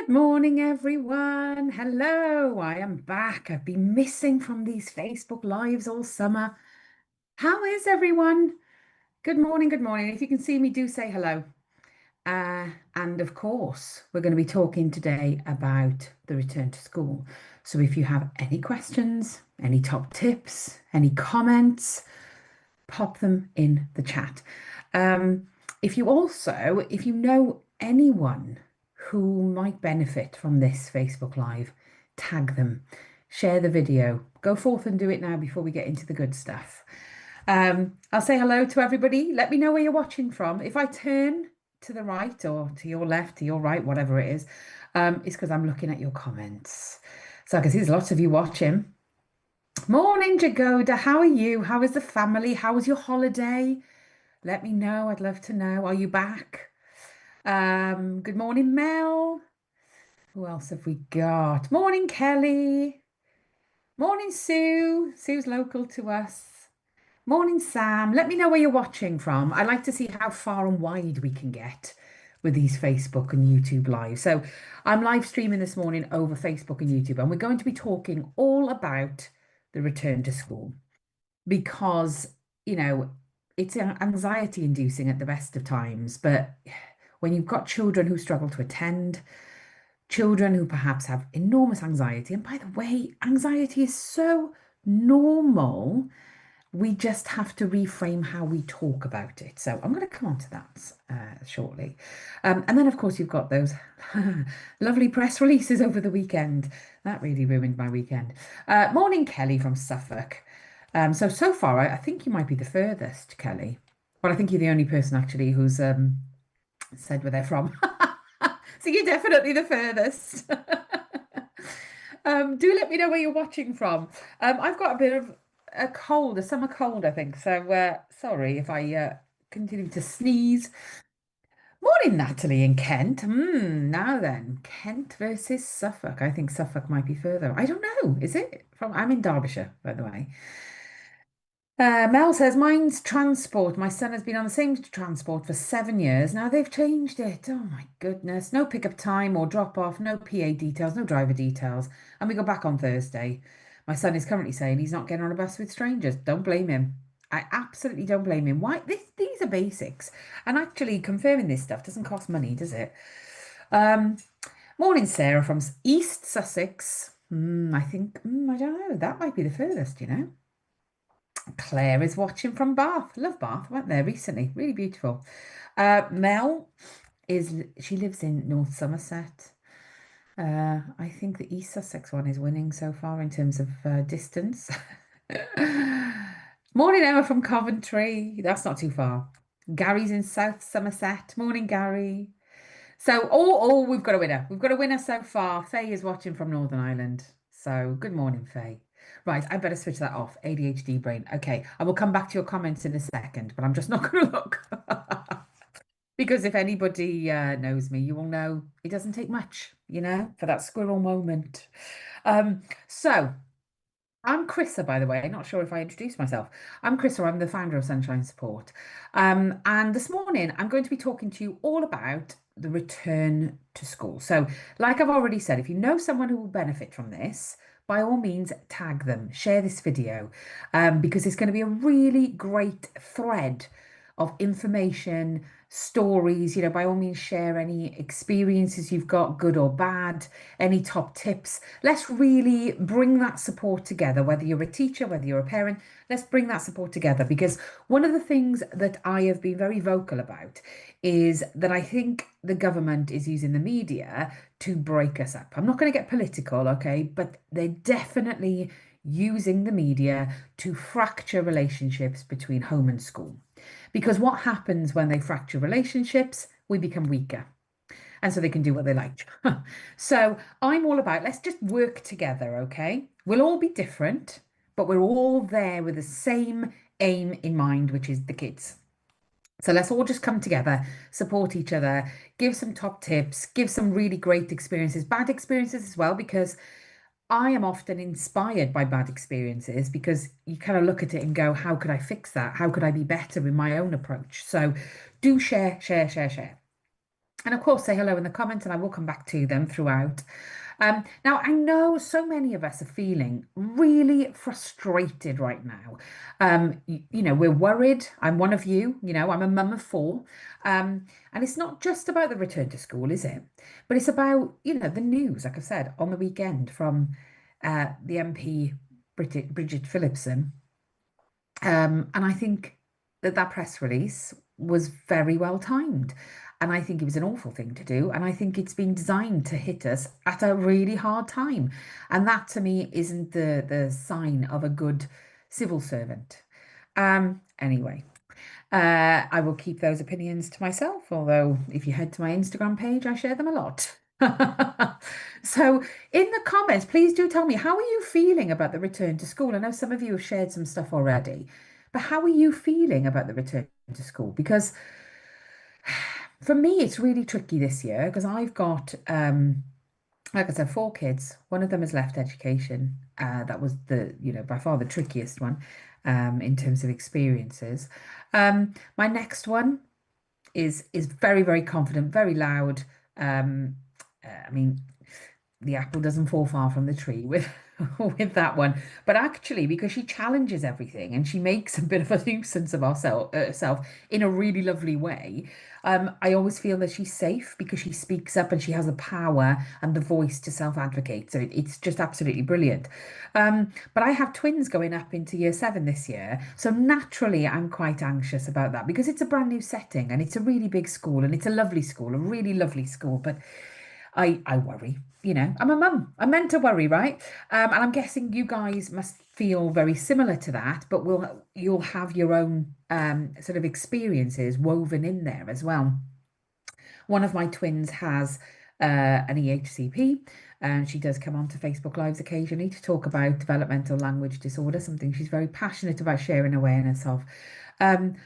Good morning, everyone. Hello, I am back. I've been missing from these Facebook Lives all summer. How is everyone? Good morning, good morning. If you can see me, do say hello. And of course, we're going to be talking today about the return to school. So if you have any questions, any top tips, any comments, pop them in the chat. Um, if you know anyone who might benefit from this Facebook Live, tag them, share the video. Go forth and do it now before we get into the good stuff. I'll say hello to everybody. Let me know where you're watching from. If I turn to the right or to your left, to your right, whatever it is, it's because I'm looking at your comments. So I can see there's lots of you watching. Morning, Jagoda. How are you? How is the family? How was your holiday? Let me know. I'd love to know. Are you back? Good morning, Mel. Who else have we got? Morning, Kelly. Morning, Sue. Sue's local to us. Morning, Sam. Let me know where you're watching from. I like to see how far and wide we can get with these Facebook and YouTube lives. So I'm live streaming this morning over Facebook and YouTube, and we're going to be talking all about the return to school because, you know, it's anxiety inducing at the best of times. But when you've got children who struggle to attend, children who perhaps have enormous anxiety, and by the way, anxiety is so normal, we just have to reframe how we talk about it. So I'm going to come on to that shortly. And then, of course, you've got those lovely press releases over the weekend. That really ruined my weekend. Morning, Kelly from Suffolk. So far, I think you might be the furthest, Kelly. Well, I think you're the only person actually who's said where they're from. So you're definitely the furthest. Do let me know where you're watching from. I've got a bit of a cold, a summer cold, I think. So sorry if I continue to sneeze. Morning, Natalie in Kent. Now then, Kent versus Suffolk. I think Suffolk might be further. I don't know. Is it from? I'm in Derbyshire, by the way. Mel says, mine's transport. My son has been on the same transport for 7 years. Now they've changed it. Oh my goodness. No pickup time or drop off, no PA details, no driver details. And we go back on Thursday. My son is currently saying he's not getting on a bus with strangers. Don't blame him. I absolutely don't blame him. Why? These are basics. And actually confirming this stuff doesn't cost money, does it? Um, Morning, Sarah from East Sussex. I think, I don't know. That might be the furthest, you know. Claire is watching from Bath. Love Bath. Went there recently. Really beautiful. Mel she lives in North Somerset. I think the East Sussex one is winning so far in terms of distance. Morning, Emma from Coventry. That's not too far. Gary's in South Somerset. Morning, Gary. So, we've got a winner. We've got a winner so far. Faye is watching from Northern Ireland. So, good morning, Faye. Right, I better switch that off. ADHD brain. Okay, I will come back to your comments in a second, but I'm just not going to look. Because if anybody knows me, you will know it doesn't take much, for that squirrel moment. So I'm Chrissa, by the way. Not sure if I introduced myself. I'm Chrissa. I'm the founder of Sunshine Support. And this morning, I'm going to be talking to you all about the return to school. So, like I've already said, if you know someone who will benefit from this, by all means, tag them, share this video, because it's going to be a really great thread of information, stories. By all means, share any experiences you've got, good or bad, any top tips. Let's really bring that support together, whether you're a teacher, whether you're a parent, let's bring that support together. Because one of the things that I have been very vocal about is that I think the government is using the media to break us up. I'm not going to get political, okay, but they're definitely using the media to fracture relationships between home and school. Because what happens when they fracture relationships? We become weaker. And so they can do what they like. So I'm all about let's just work together, okay? We'll all be different, but we're all there with the same aim in mind, which is the kids. So let's all just come together, support each other, give some top tips, give some really great experiences, bad experiences as well, because I am often inspired by bad experiences because you kind of look at it and go, how could I fix that? How could I be better in my own approach? So do share, share, share, share. And of course, say hello in the comments, and I will come back to them throughout. Now, I know so many of us are feeling really frustrated right now. We're worried. I'm one of you. I'm a mum of four. And it's not just about the return to school, is it? But it's about, the news, like I said, on the weekend from the MP, Bridget Phillipson. And I think that that press release was very well timed. And I think it was an awful thing to do. And I think it's been designed to hit us at a really hard time. And that to me isn't the sign of a good civil servant. Anyway, I will keep those opinions to myself, although if you head to my Instagram page, I share them a lot. So, in the comments, please do tell me, how are you feeling about the return to school? I know some of you have shared some stuff already, but how are you feeling about the return to school? Because for me, it's really tricky this year because I've got, like I said, four kids. One of them has left education. That was by far the trickiest one, in terms of experiences. My next one is very, very confident, very loud. I mean, the apple doesn't fall far from the tree with with that one. But actually, because she challenges everything and she makes a bit of a nuisance of herself in a really lovely way, I always feel that she's safe because she speaks up and she has the power and the voice to self-advocate. So it's just absolutely brilliant. But I have twins going up into year seven this year. So naturally, I'm quite anxious about that because it's a brand new setting and it's a really big school and it's a lovely school, a really lovely school. But I worry. I'm a mum. I'm meant to worry, right? And I'm guessing you guys must feel very similar to that, but you'll have your own sort of experiences woven in there as well. One of my twins has an EHCP, and she does come onto Facebook Lives occasionally to talk about developmental language disorder, something she's very passionate about sharing awareness of. Um,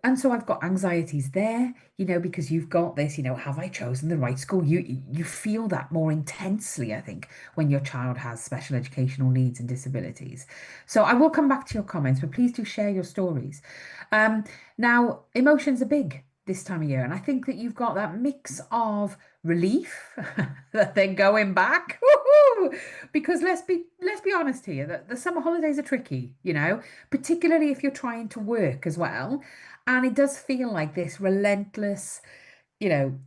and so I've got anxieties there, because you've got this, have I chosen the right school? You feel that more intensely, I think, when your child has special educational needs and disabilities. So I will come back to your comments, but please do share your stories. Um, Now, emotions are big this time of year, and I think that you've got that mix of relief that they're going back. Woohoo! Because let's be honest here, that the summer holidays are tricky, particularly if you're trying to work as well. And it does feel like this relentless, you know,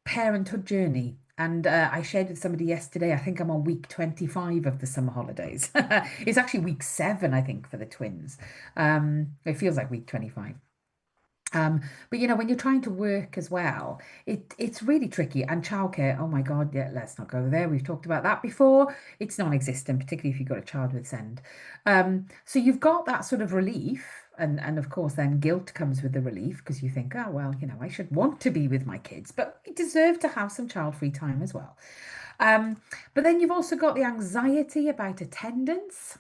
parenthood journey. And I shared with somebody yesterday, I think I'm on week 25 of the summer holidays. It's actually week seven, I think, for the twins. It feels like week 25. Um, but when you're trying to work as well, it's really tricky. And childcare, oh my God, yeah, let's not go there. We've talked about that before. It's non-existent, particularly if you've got a child with SEND. So you've got that sort of relief, and of course then guilt comes with the relief because you think, oh well, I should want to be with my kids, but we deserve to have some child-free time as well. Um, but then you've also got the anxiety about attendance.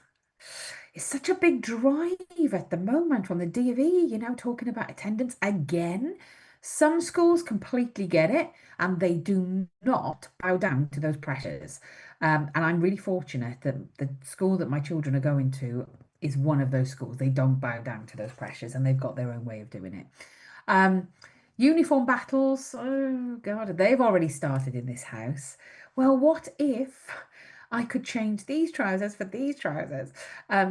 It's such a big drive at the moment from the DV, talking about attendance again. Some schools completely get it and they do not bow down to those pressures. And I'm really fortunate that the school that my children are going to is one of those schools. They don't bow down to those pressures and they've got their own way of doing it. Um, Uniform battles, oh God, they've already started in this house. Well, what if I could change these trousers for these trousers?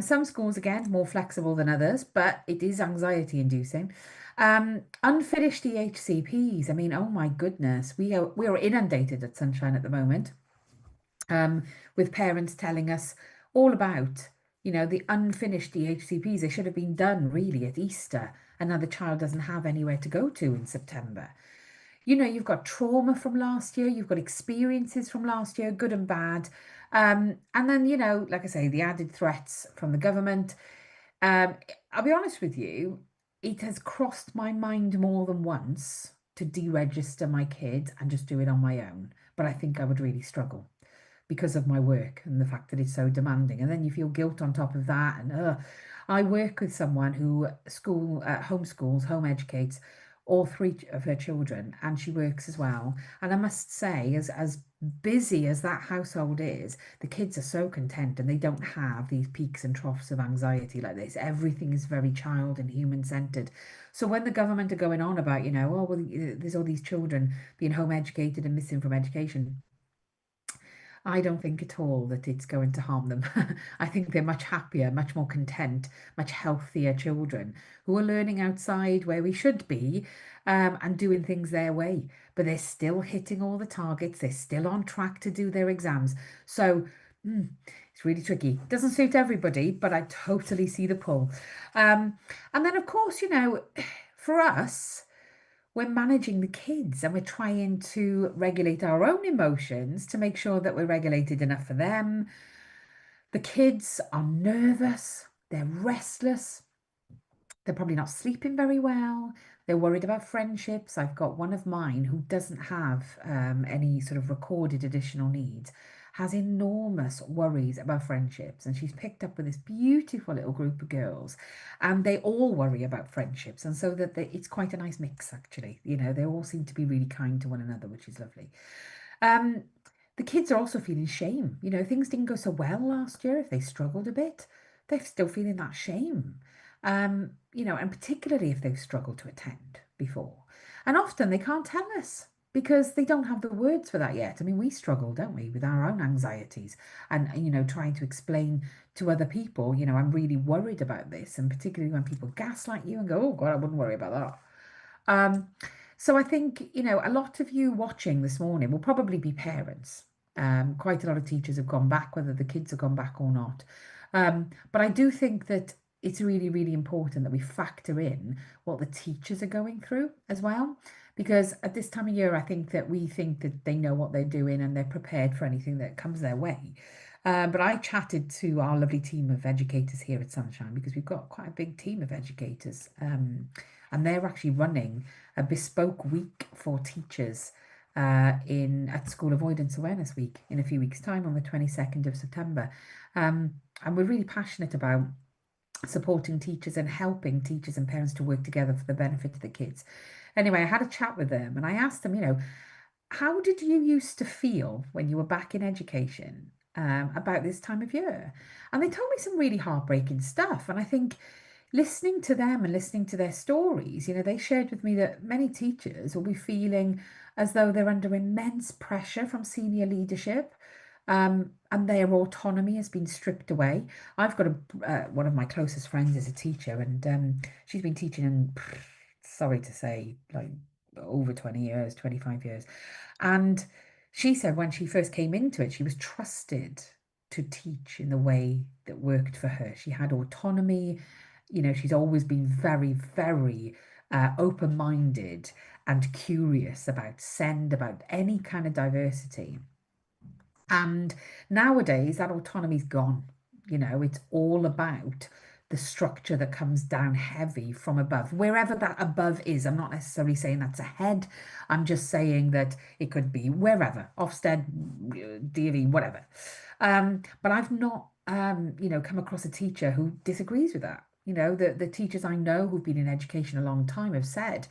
Some schools, again, more flexible than others, but it is anxiety inducing. Unfinished EHCPs. I mean, oh my goodness, we are inundated at Sunshine at the moment, um, with parents telling us all about, the unfinished EHCPs. They should have been done really at Easter, and now the child doesn't have anywhere to go to in September. You've got trauma from last year, you've got experiences from last year, good and bad. And then, like I say, the added threats from the government. Um, I'll be honest with you, it has crossed my mind more than once to deregister my kid and just do it on my own. But I think I would really struggle because of my work and the fact that it's so demanding. And then you feel guilt on top of that. And I work with someone who homeschools, home educates all three of her children, and she works as well. And I must say, as busy as that household is, the kids are so content and they don't have these peaks and troughs of anxiety like this. Everything is very child and human centered. So when the government are going on about, oh, well, there's all these children being home educated and missing from education, I don't think at all that it's going to harm them. I think they're much happier, much more content, much healthier children who are learning outside where we should be, and doing things their way. But they're still hitting all the targets. They're still on track to do their exams. So it's really tricky. Doesn't suit everybody, but I totally see the pull. And then, of course, for us, we're managing the kids and we're trying to regulate our own emotions to make sure that we're regulated enough for them. The kids are nervous, they're restless, they're probably not sleeping very well. They're worried about friendships. I've got one of mine who doesn't have any sort of recorded additional needs, has enormous worries about friendships. And she's picked up with this beautiful little group of girls, and they all worry about friendships. And so it's quite a nice mix, actually. They all seem to be really kind to one another, which is lovely. Um, the kids are also feeling shame. Things didn't go so well last year. If they struggled a bit, they're still feeling that shame. And particularly if they've struggled to attend before. And often they can't tell us because they don't have the words for that yet. I mean, we struggle, don't we, with our own anxieties and, trying to explain to other people, I'm really worried about this. And particularly when people gaslight you and go, oh God, I wouldn't worry about that. Um, so I think, a lot of you watching this morning will probably be parents. Quite a lot of teachers have gone back, whether the kids have gone back or not. But I do think that it's really, really important that we factor in what the teachers are going through as well. Because at this time of year, I think that we think that they know what they're doing and they're prepared for anything that comes their way. But I chatted to our lovely team of educators here at Sunshine because we've got quite a big team of educators. And they're actually running a bespoke week for teachers in at School Avoidance Awareness Week in a few weeks' time on the 22nd of September. And we're really passionate about supporting teachers and helping teachers and parents to work together for the benefit of the kids. Anyway, I had a chat with them and I asked them, how did you used to feel when you were back in education about this time of year? And they told me some really heartbreaking stuff. And I think listening to them and listening to their stories, they shared with me that many teachers will be feeling as though they're under immense pressure from senior leadership, and their autonomy has been stripped away. I've got one of my closest friends is a teacher, and she's been teaching in, sorry to say, like over 20 years, 25 years. And she said when she first came into it, she was trusted to teach in the way that worked for her. She had autonomy. She's always been very, very open-minded and curious about SEND, about any kind of diversity. And nowadays, that autonomy's gone. It's all about the structure that comes down heavy from above, wherever that above is. I'm not necessarily saying that's a head. I'm just saying that it could be wherever, Ofsted, DV, whatever. But I've not, come across a teacher who disagrees with that. The teachers I know who've been in education a long time have said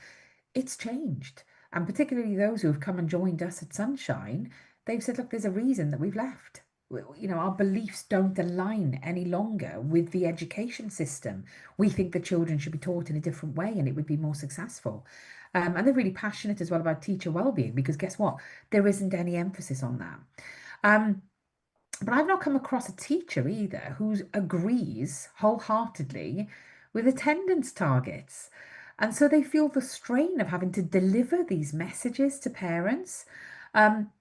it's changed. And particularly those who have come and joined us at Sunshine, they've said, look, there's a reason that we've left. Our beliefs don't align any longer with the education system. We think the children should be taught in a different way and it would be more successful. And they're really passionate as well about teacher well-being because guess what? There isn't any emphasis on that. But I've not come across a teacher either who agrees wholeheartedly with attendance targets. And so they feel the strain of having to deliver these messages to parents.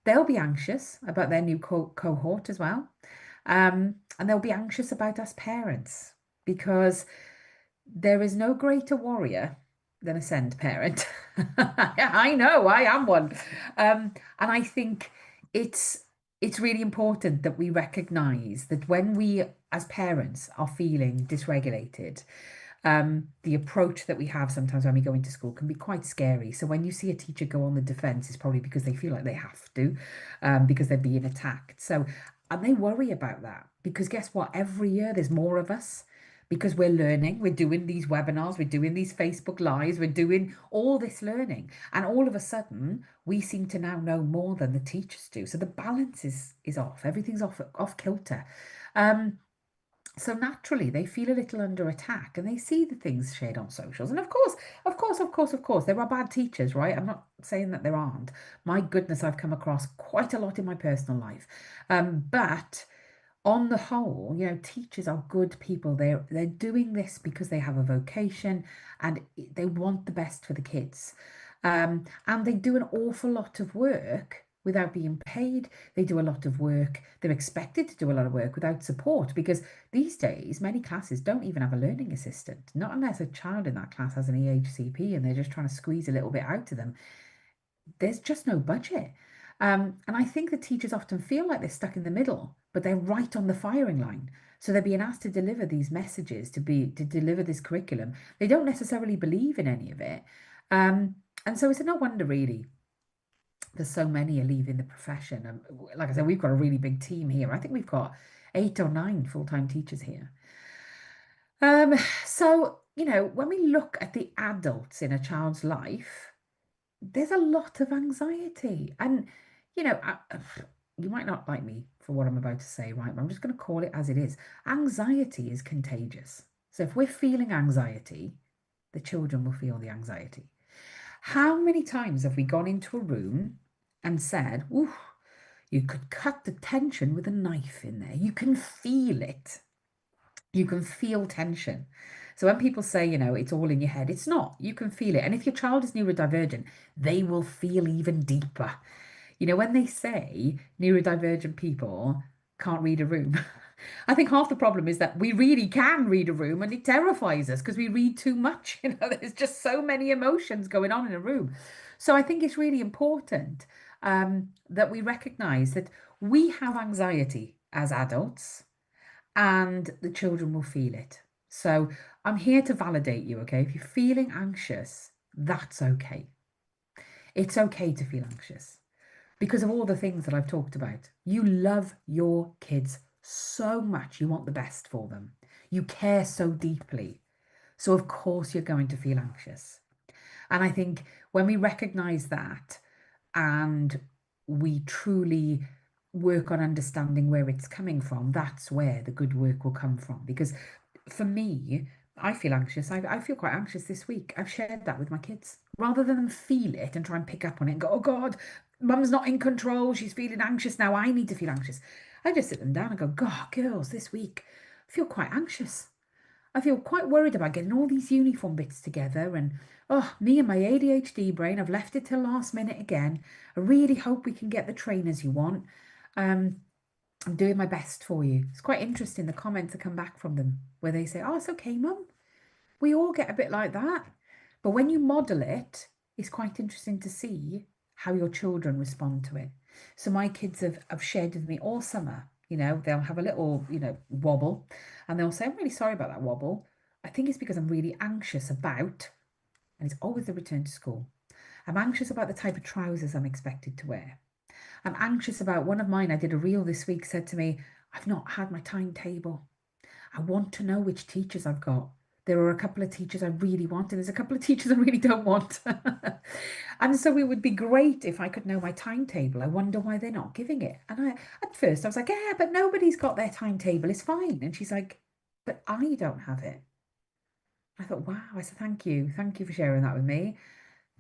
They'll be anxious about their new cohort as well. And they'll be anxious about us parents because there is no greater warrior than a send parent. I know, I am one. And I think it's it's really important that we recognize that when we as parents are feeling dysregulated, the approach that we have sometimes when we go into school can be quite scary. So when you see a teacher go on the defense, it's probably because they feel like they have to, because they're being attacked. And they worry about that because guess what? Every year there's more of us. because we're learning, we're doing these webinars, we're doing these Facebook lives, we're doing all this learning. And all of a sudden, we seem to now know more than the teachers do. So the balance is off. Everything's off kilter. Um, so naturally, they feel a little under attack and they see the things shared on socials. And of course, there are bad teachers, right? I'm not saying that there aren't. My goodness, I've come across quite a lot in my personal life. But on the whole, teachers are good people. They're doing this because they have a vocation and they want the best for the kids. And they do an awful lot of work without being paid. They do a lot of work. They're expected to do a lot of work without support because these days many classes don't even have a learning assistant. Not unless a child in that class has an EHCP and they're just trying to squeeze a little bit out of them. There's just no budget. And I think the teachers often feel like they're stuck in the middle, but they're right on the firing line. So they're being asked to deliver these messages, to deliver this curriculum. They don't necessarily believe in any of it. And so it's no wonder really there's so many are leaving the profession. And like I said, we've got a really big team here. I think we've got 8 or 9 full-time teachers here. Um, so, when we look at the adults in a child's life, there's a lot of anxiety. And, you might not like me for what I'm about to say, right? But I'm just going to call it as it is. Anxiety is contagious. So if we're feeling anxiety, the children will feel the anxiety. How many times have we gone into a room and said, ooh, you could cut the tension with a knife in there. You can feel it. You can feel tension. So when people say, it's all in your head, it's not. You can feel it. And if your child is neurodivergent, they will feel even deeper. When they say neurodivergent people can't read a room, I think half the problem is that we really can read a room and it terrifies us because we read too much. There's just so many emotions going on in a room. So I think it's really important that we recognize that we have anxiety as adults and the children will feel it. So I'm here to validate you, okay? If you're feeling anxious, that's okay. It's okay to feel anxious because of all the things that I've talked about. You love your kids so much. You want the best for them. You care so deeply. So, of course, you're going to feel anxious. And I think when we recognize that and we truly work on understanding where it's coming from, that's where the good work will come from. Because for me, I feel anxious. I feel quite anxious this week. I've shared that with my kids. Rather than them feel it and try and pick up on it and go, oh God, mum's not in control. She's feeling anxious now. I need to feel anxious. I just sit them down and go, God, girls, this week I feel quite anxious. I feel quite worried about getting all these uniform bits together. And oh, me and my ADHD brain, I've left it till last minute again. I really hope we can get the trainers you want. Um, I'm doing my best for you. It's quite interesting, the comments that come back from them where they say, oh, it's okay, mum. We all get a bit like that. But when you model it, it's quite interesting to see how your children respond to it. So my kids have shared with me all summer, they'll have a little, wobble and they'll say, I'm really sorry about that wobble. I think it's because I'm really anxious about, and it's always the return to school. I'm anxious about the type of trousers I'm expected to wear. I'm anxious about one of mine. I did a reel this week, said to me, I've not had my timetable. I want to know which teachers I've got. There are a couple of teachers I really want, and there's a couple of teachers I really don't want. And so it would be great if I could know my timetable. I wonder why they're not giving it. And at first I was like, yeah, but nobody's got their timetable. It's fine. And she's like, but I don't have it. I thought, wow. I said, thank you. Thank you for sharing that with me.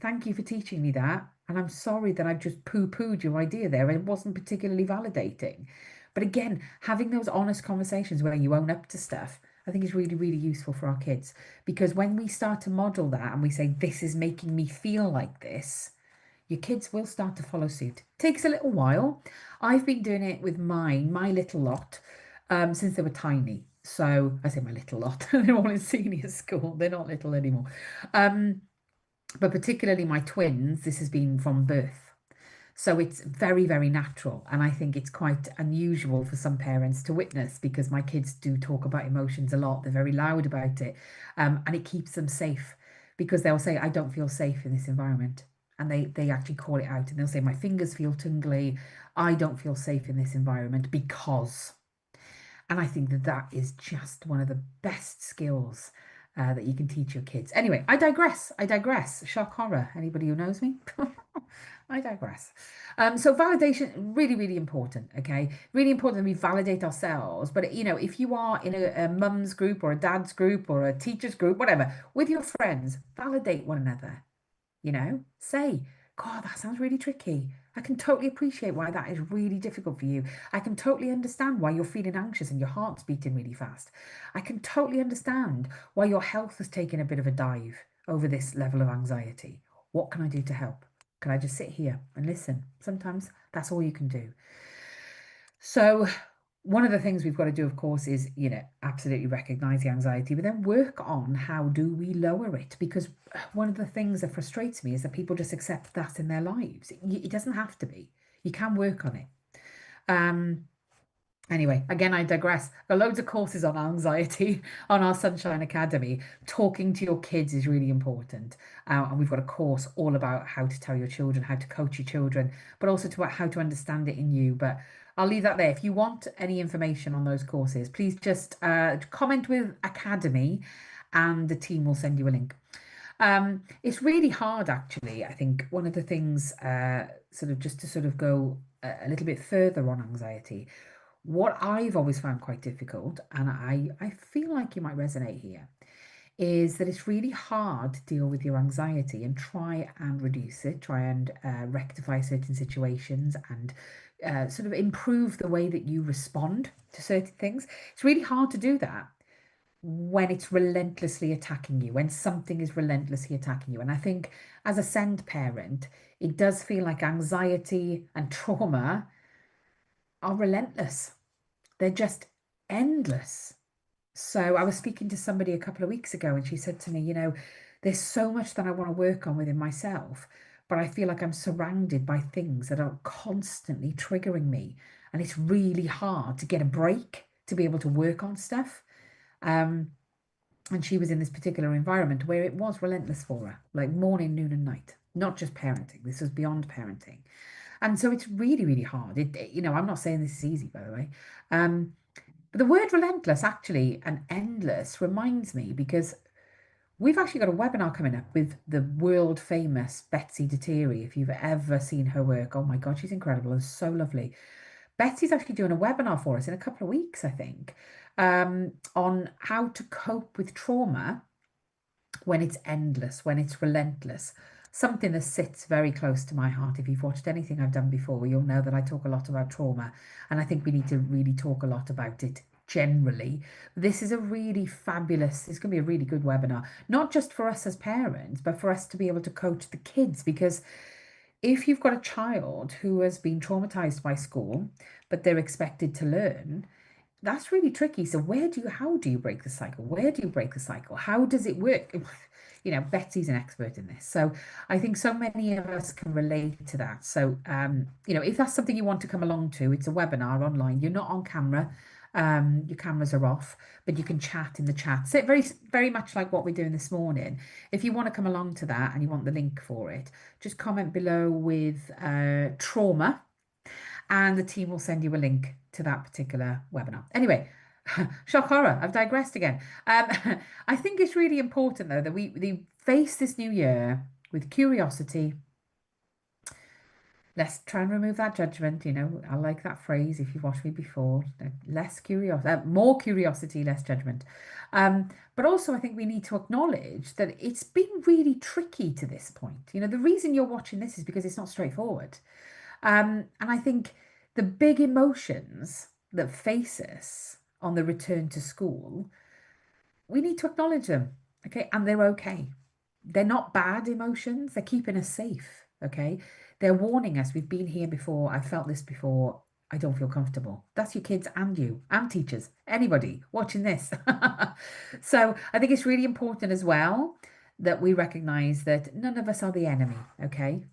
Thank you for teaching me that. And I'm sorry that I've just poo-pooed your idea there. It wasn't particularly validating. But again, having those honest conversations where you own up to stuff, I think is really, really useful for our kids. Because when we start to model that and we say, this is making me feel like this, your kids will start to follow suit. Takes a little while. I've been doing it with my little lot, since they were tiny. So I say my little lot, they're all in senior school. They're not little anymore. But particularly my twins, this has been from birth. So it's very, very natural. And I think it's quite unusual for some parents to witness because my kids do talk about emotions a lot. They're very loud about it. And it keeps them safe because they'll say, I don't feel safe in this environment. And they actually call it out and they'll say, my fingers feel tingly. I don't feel safe in this environment because. And I think that that is just one of the best skills that you can teach your kids. Anyway, I digress. I digress. Shock horror. Anybody who knows me? I digress. So validation, really, really important. Okay, really important that we validate ourselves. But if you are in a mum's group or a dad's group or a teacher's group, whatever, with your friends, validate one another. Say, God, that sounds really tricky. I can totally appreciate why that is really difficult for you. I can totally understand why you're feeling anxious and your heart's beating really fast. I can totally understand why your health has taken a bit of a dive over this level of anxiety. What can I do to help? Can I just sit here and listen? Sometimes that's all you can do. So, one of the things we've got to do, of course, is, absolutely recognize the anxiety, but then work on how do we lower it? Because one of the things that frustrates me is that people just accept that in their lives. It doesn't have to be. You can work on it. Um, Anyway, again, I digress. There are loads of courses on anxiety on our Sunshine Academy. Talking to your kids is really important. And we've got a course all about how to tell your children, how to coach your children, but also to how to understand it in you. But I'll leave that there. If you want any information on those courses, please just comment with Academy and the team will send you a link. It's really hard, actually. I think one of the things, sort of just to sort of go a little bit further on anxiety, what I've always found quite difficult, and I feel like you might resonate here, is that it's really hard to deal with your anxiety and try and reduce it, try and rectify certain situations and sort of improve the way that you respond to certain things. It's really hard to do that when it's relentlessly attacking you, when something is relentlessly attacking you. And I think as a send parent, it does feel like anxiety and trauma are relentless. They're just endless. So I was speaking to somebody a couple of weeks ago and she said to me, there's so much that I want to work on within myself, but I feel like I'm surrounded by things that are constantly triggering me. And it's really hard to get a break to be able to work on stuff. Um, and she was in this particular environment where it was relentless for her, like morning, noon, and night, not just parenting. This was beyond parenting. And so it's really, really hard. I'm not saying this is easy, by the way. But the word relentless actually and endless reminds me because we've actually got a webinar coming up with the world famous Betsy Deteri. If you've ever seen her work, oh my God, she's incredible and so lovely. Betsy's actually doing a webinar for us in a couple of weeks, I think, on how to cope with trauma when it's endless, when it's relentless. Something that sits very close to my heart. If you've watched anything I've done before, you'll know that I talk a lot about trauma, and I think we need to really talk a lot about it generally. This is a really fabulous, it's going to be a really good webinar, not just for us as parents, but for us to be able to coach the kids. Because if you've got a child who has been traumatized by school, but they're expected to learn, that's really tricky. So how do you break the cycle? Where do you break the cycle? How does it work? Betsy's an expert in this. So I think so many of us can relate to that. So, if that's something you want to come along to, it's a webinar online. You're not on camera. Your cameras are off, but you can chat in the chat. So very, very much like what we're doing this morning. If you want to come along to that and you want the link for it, just comment below with trauma and the team will send you a link to that particular webinar. Anyway, shock horror, I've digressed again. I think it's really important, though, that we face this new year with curiosity. Let's try and remove that judgment. I like that phrase if you've watched me before. Less curiosity, more curiosity, less judgment. But also, I think we need to acknowledge that it's been really tricky to this point. The reason you're watching this is because it's not straightforward. And I think the big emotions that face us on the return to school, we need to acknowledge them, okay? And they're okay. They're not bad emotions. They're keeping us safe, okay? They're warning us, we've been here before, I've felt this before, I don't feel comfortable. That's your kids and you and teachers, anybody watching this. So I think it's really important as well that we recognize that none of us are the enemy, okay?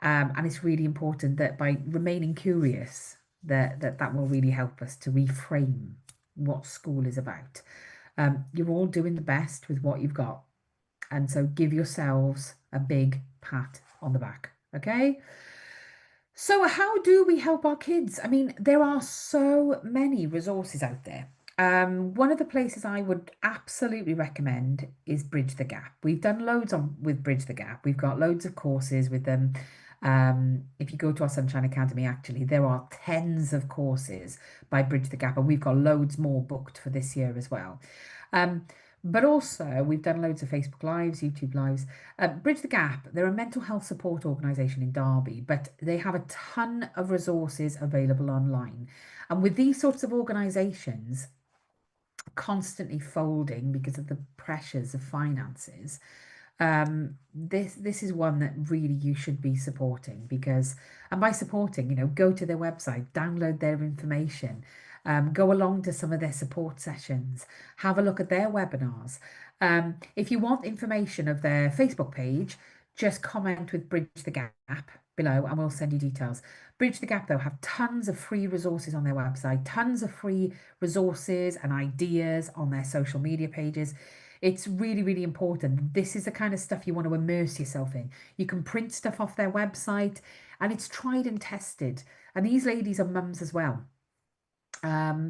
And it's really important that by remaining curious, that will really help us to reframe what school is about. You're all doing the best with what you've got. And so give yourselves a big pat on the back. Okay. So, how do we help our kids? I mean, there are so many resources out there. One of the places I would absolutely recommend is Bridge the Gap. We've done loads on with Bridge the Gap. We've got loads of courses with them. If you go to our Sunshine Academy, actually, there are tens of courses by Bridge the Gap, and we've got loads more booked for this year as well. Um, but also, we've done loads of Facebook Lives, YouTube Lives. Bridge the Gap, they're a mental health support organisation in Derby, but they have a ton of resources available online. And with these sorts of organisations constantly folding because of the pressures of finances, this is one that really you should be supporting because, and by supporting, go to their website, download their information, go along to some of their support sessions, have a look at their webinars. If you want information of their Facebook page, just comment with Bridge the Gap below and we'll send you details. Bridge the Gap, though, have tons of free resources on their website, tons of free resources and ideas on their social media pages. It's really, really important. This is the kind of stuff you want to immerse yourself in. You can print stuff off their website and it's tried and tested. And these ladies are mums as well.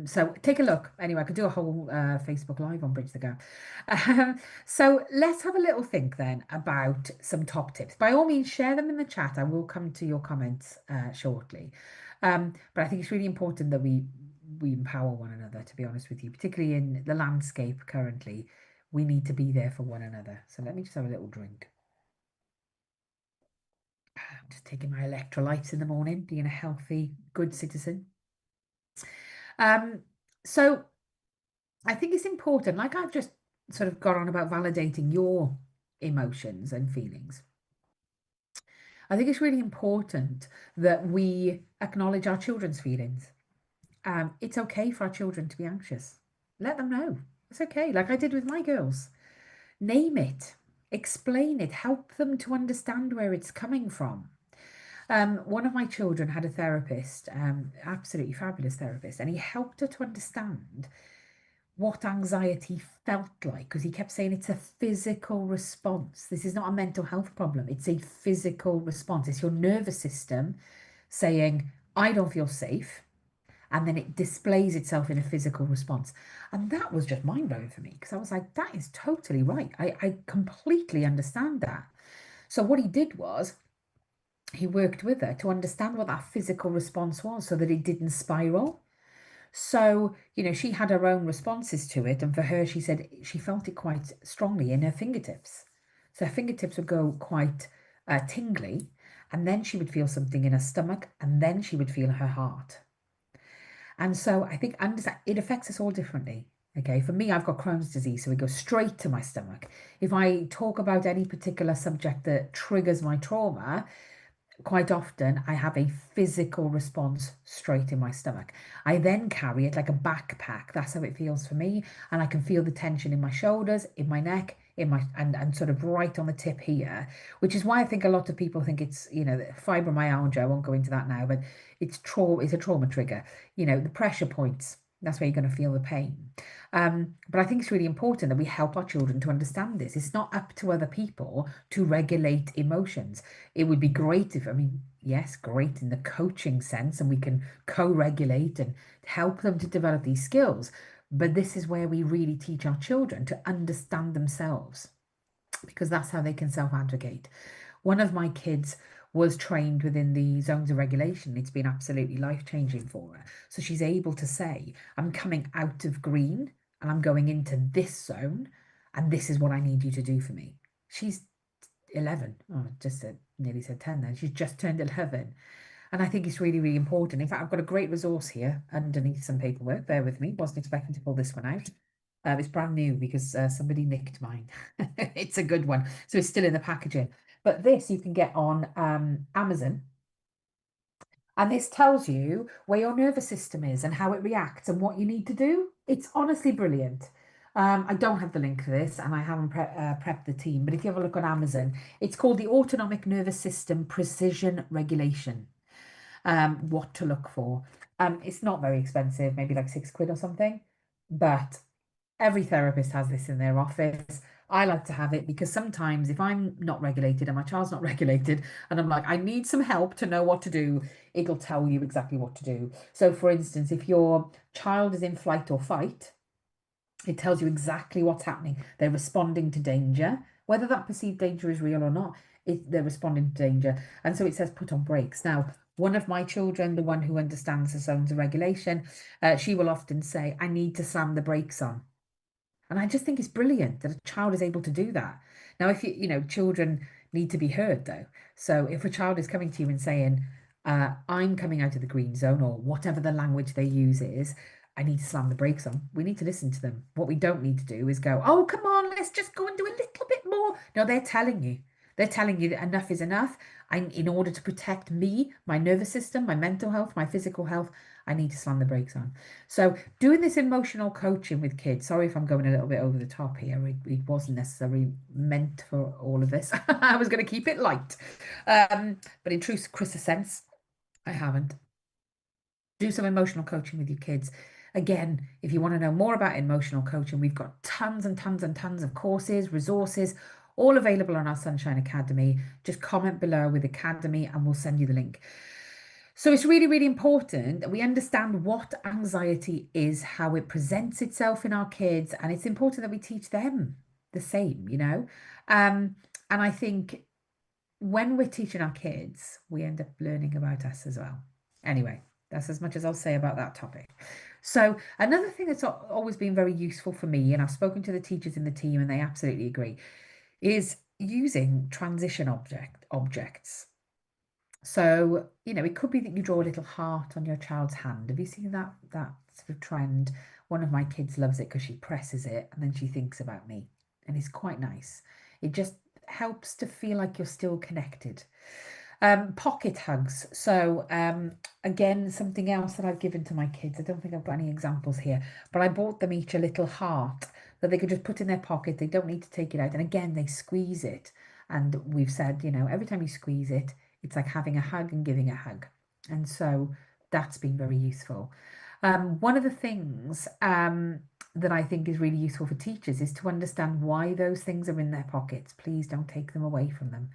So take a look. Anyway, I could do a whole Facebook Live on Bridge the Gap. So let's have a little think then about some top tips. By all means, share them in the chat. I will come to your comments shortly. But I think it's really important that we empower one another, to be honest with you, particularly in the landscape currently. We need to be there for one another. So let me just have a little drink. I'm just taking my electrolytes in the morning, being a healthy, good citizen. Um, so I think it's important, like I've just sort of got on about validating your emotions and feelings. I think it's really important that we acknowledge our children's feelings. It's okay for our children to be anxious. Let them know. It's okay, like I did with my girls. Name it, explain it, help them to understand where it's coming from. One of my children had a therapist, absolutely fabulous therapist, and he helped her to understand what anxiety felt like because he kept saying it's a physical response. This is not a mental health problem, it's a physical response. It's your nervous system saying, I don't feel safe. And then it displays itself in a physical response. And that was just mind blowing for me because I was like, that is totally right. I completely understand that. So, what he did was he worked with her to understand what that physical response was so that it didn't spiral. So, she had her own responses to it. And for her, she said she felt it quite strongly in her fingertips. So her fingertips would go quite tingly. And then she would feel something in her stomach. And then she would feel her heart. And so I think it affects us all differently. Okay. For me, I've got Crohn's disease. So it goes straight to my stomach. If I talk about any particular subject that triggers my trauma, quite often I have a physical response straight in my stomach. I then carry it like a backpack. That's how it feels for me. And I can feel the tension in my shoulders, in my neck, in my and sort of right on the tip here, which is why I think a lot of people think it's, fibromyalgia. I won't go into that now, but it's a trauma trigger. The pressure points. That's where you're going to feel the pain. But I think it's really important that we help our children to understand this. It's not up to other people to regulate emotions. It would be great if, I mean, yes, great in the coaching sense, and we can co-regulate and help them to develop these skills. But this is where we really teach our children to understand themselves because that's how they can self-advocate. One of my kids was trained within the zones of regulation. It's been absolutely life-changing for her. So she's able to say, I'm coming out of green and I'm going into this zone, and this is what I need you to do for me. She's 11. Oh, just said, nearly said 10 then. She's just turned 11. And I think it's really, really important. In fact, I've got a great resource here underneath some paperwork. Bear with me. Wasn't expecting to pull this one out. It's brand new because somebody nicked mine. It's a good one. So it's still in the packaging. But this you can get on Amazon. And this tells you where your nervous system is and how it reacts and what you need to do. It's honestly brilliant. I don't have the link for this and I haven't prepped the team, but if you have a look on Amazon, it's called the Autonomic Nervous System Precision Regulation. What to look for. It's not very expensive, maybe like £6 or something, but every therapist has this in their office. I like to have it because sometimes if I'm not regulated and my child's not regulated and I'm like, I need some help to know what to do, it'll tell you exactly what to do. So, for instance, if your child is in flight or fight, it tells you exactly what's happening. They're responding to danger, whether that perceived danger is real or not. They're responding to danger. And so it says put on brakes. Now, one of my children, the one who understands the zones of regulation, she will often say, I need to slam the brakes on. And I just think it's brilliant that a child is able to do that. Now, if children need to be heard though. So if a child is coming to you and saying, I'm coming out of the green zone, or whatever the language they use is, I need to slam the brakes on. We need to listen to them. What we don't need to do is go, oh, come on, let's just go and do a little bit more. No, they're telling you. They're telling you that enough is enough. In order to protect me, my nervous system, my mental health, my physical health, I need to slam the brakes on. So doing this emotional coaching with kids, sorry if I'm going a little bit over the top here. It wasn't necessarily meant for all of this. I was going to keep it light. But in true Chrissa sense, I haven't. Do some emotional coaching with your kids. Again, if you want to know more about emotional coaching, we've got tons and tons and tons of courses, resources, all available on our Sunshine Academy. Just comment below with Academy and we'll send you the link. So it's really, really important that we understand what anxiety is, how it presents itself in our kids, and it's important that we teach them the same. And I think when we're teaching our kids, we end up learning about us as well. Anyway, that's as much as I'll say about that topic. So another thing that's always been very useful for me, and I've spoken to the teachers in the team and they absolutely agree, is using transition objects. So, it could be that you draw a little heart on your child's hand. Have you seen that sort of trend? One of my kids loves it because she presses it and then she thinks about me. And it's quite nice. It just helps to feel like you're still connected. Pocket hugs. So, again, something else that I've given to my kids. I don't think I've got any examples here, but I bought them each a little heart that they could just put in their pocket. They don't need to take it out. And again, they squeeze it. And we've said, every time you squeeze it, it's like having a hug and giving a hug. And so that's been very useful. One of the things that I think is really useful for teachers is to understand why those things are in their pockets. Please don't take them away from them.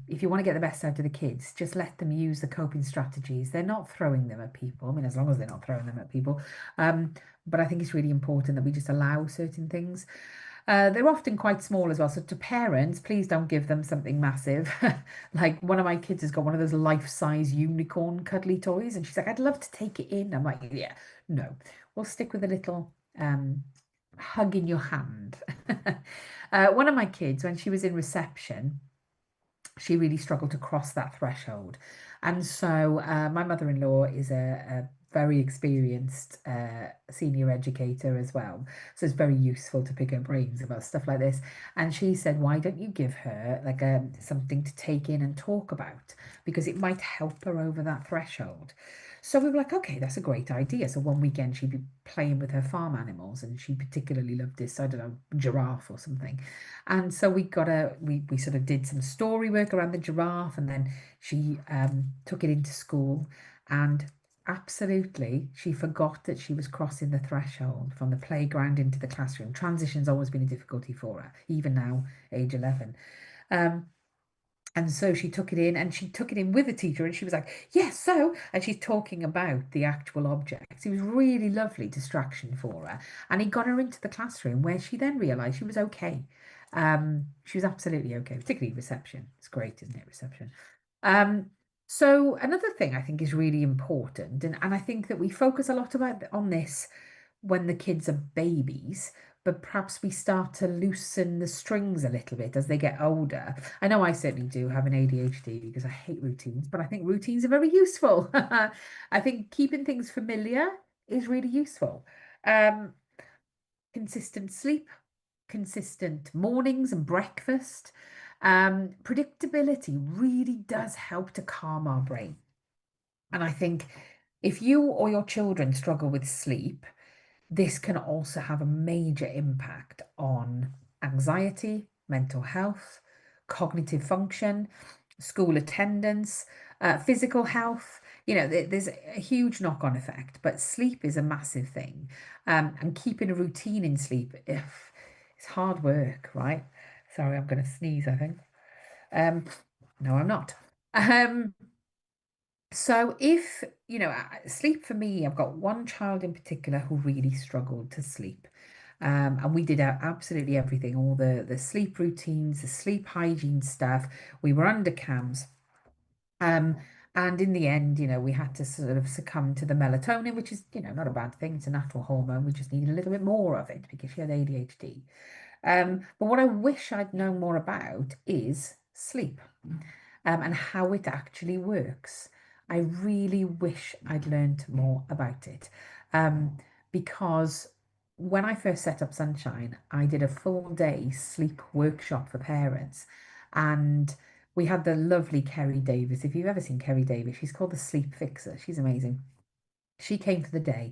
If you want to get the best out of the kids, just let them use the coping strategies. They're not throwing them at people. I mean, as long as they're not throwing them at people. But I think it's really important that we just allow certain things. They're often quite small as well. So to parents, please don't give them something massive. Like one of my kids has got one of those life-size unicorn cuddly toys, and she's like, I'd love to take it in. I'm like, yeah, no. We'll stick with a little hug in your hand. One of my kids, when she was in reception, she really struggled to cross that threshold. And so my mother-in-law is a very experienced senior educator as well. So it's very useful to pick her brains about stuff like this. And she said, why don't you give her like something to take in and talk about? Because it might help her over that threshold. So we were like, okay, that's a great idea. So one weekend she'd be playing with her farm animals and she particularly loved this, I don't know, giraffe or something. And so we sort of did some story work around the giraffe and then she took it into school and absolutely she forgot that she was crossing the threshold from the playground into the classroom. Transition's always been a difficulty for her, even now, age 11. And so she took it in and she took it in with the teacher and she was like, yes, so, and she's talking about the actual objects. It was really lovely distraction for her. And he got her into the classroom where she then realised she was okay. She was absolutely okay, particularly reception. It's great, isn't it, reception? Um, so another thing I think is really important, and I think that we focus a lot on this when the kids are babies, but perhaps we start to loosen the strings a little bit as they get older. I know I certainly do have an ADHD because I hate routines, but I think routines are very useful. I think keeping things familiar is really useful. Um, Consistent sleep, consistent mornings and breakfast. Predictability really does help to calm our brain. And I think if you or your children struggle with sleep, this can also have a major impact on anxiety, mental health, cognitive function, school attendance, physical health. There's a huge knock-on effect, but sleep is a massive thing. And keeping a routine in sleep, if It's hard work, right? Sorry, I'm going to sneeze, I think. Um, no, I'm not. Um, so if, sleep for me, I've got one child in particular who really struggled to sleep. And we did absolutely everything, all the sleep routines, the sleep hygiene stuff. We were under cams. Um, and in the end, we had to sort of succumb to the melatonin, which is, not a bad thing. It's a natural hormone. We just need a little bit more of it because she had ADHD. But what I wish I'd known more about is sleep, and how it actually works. I really wish I'd learned more about it, um, because when I first set up Sunshine, I did a full day sleep workshop for parents, and we had the lovely Kerry Davis. If you've ever seen Kerry Davis, she's called the Sleep Fixer. She's amazing. She came for the day.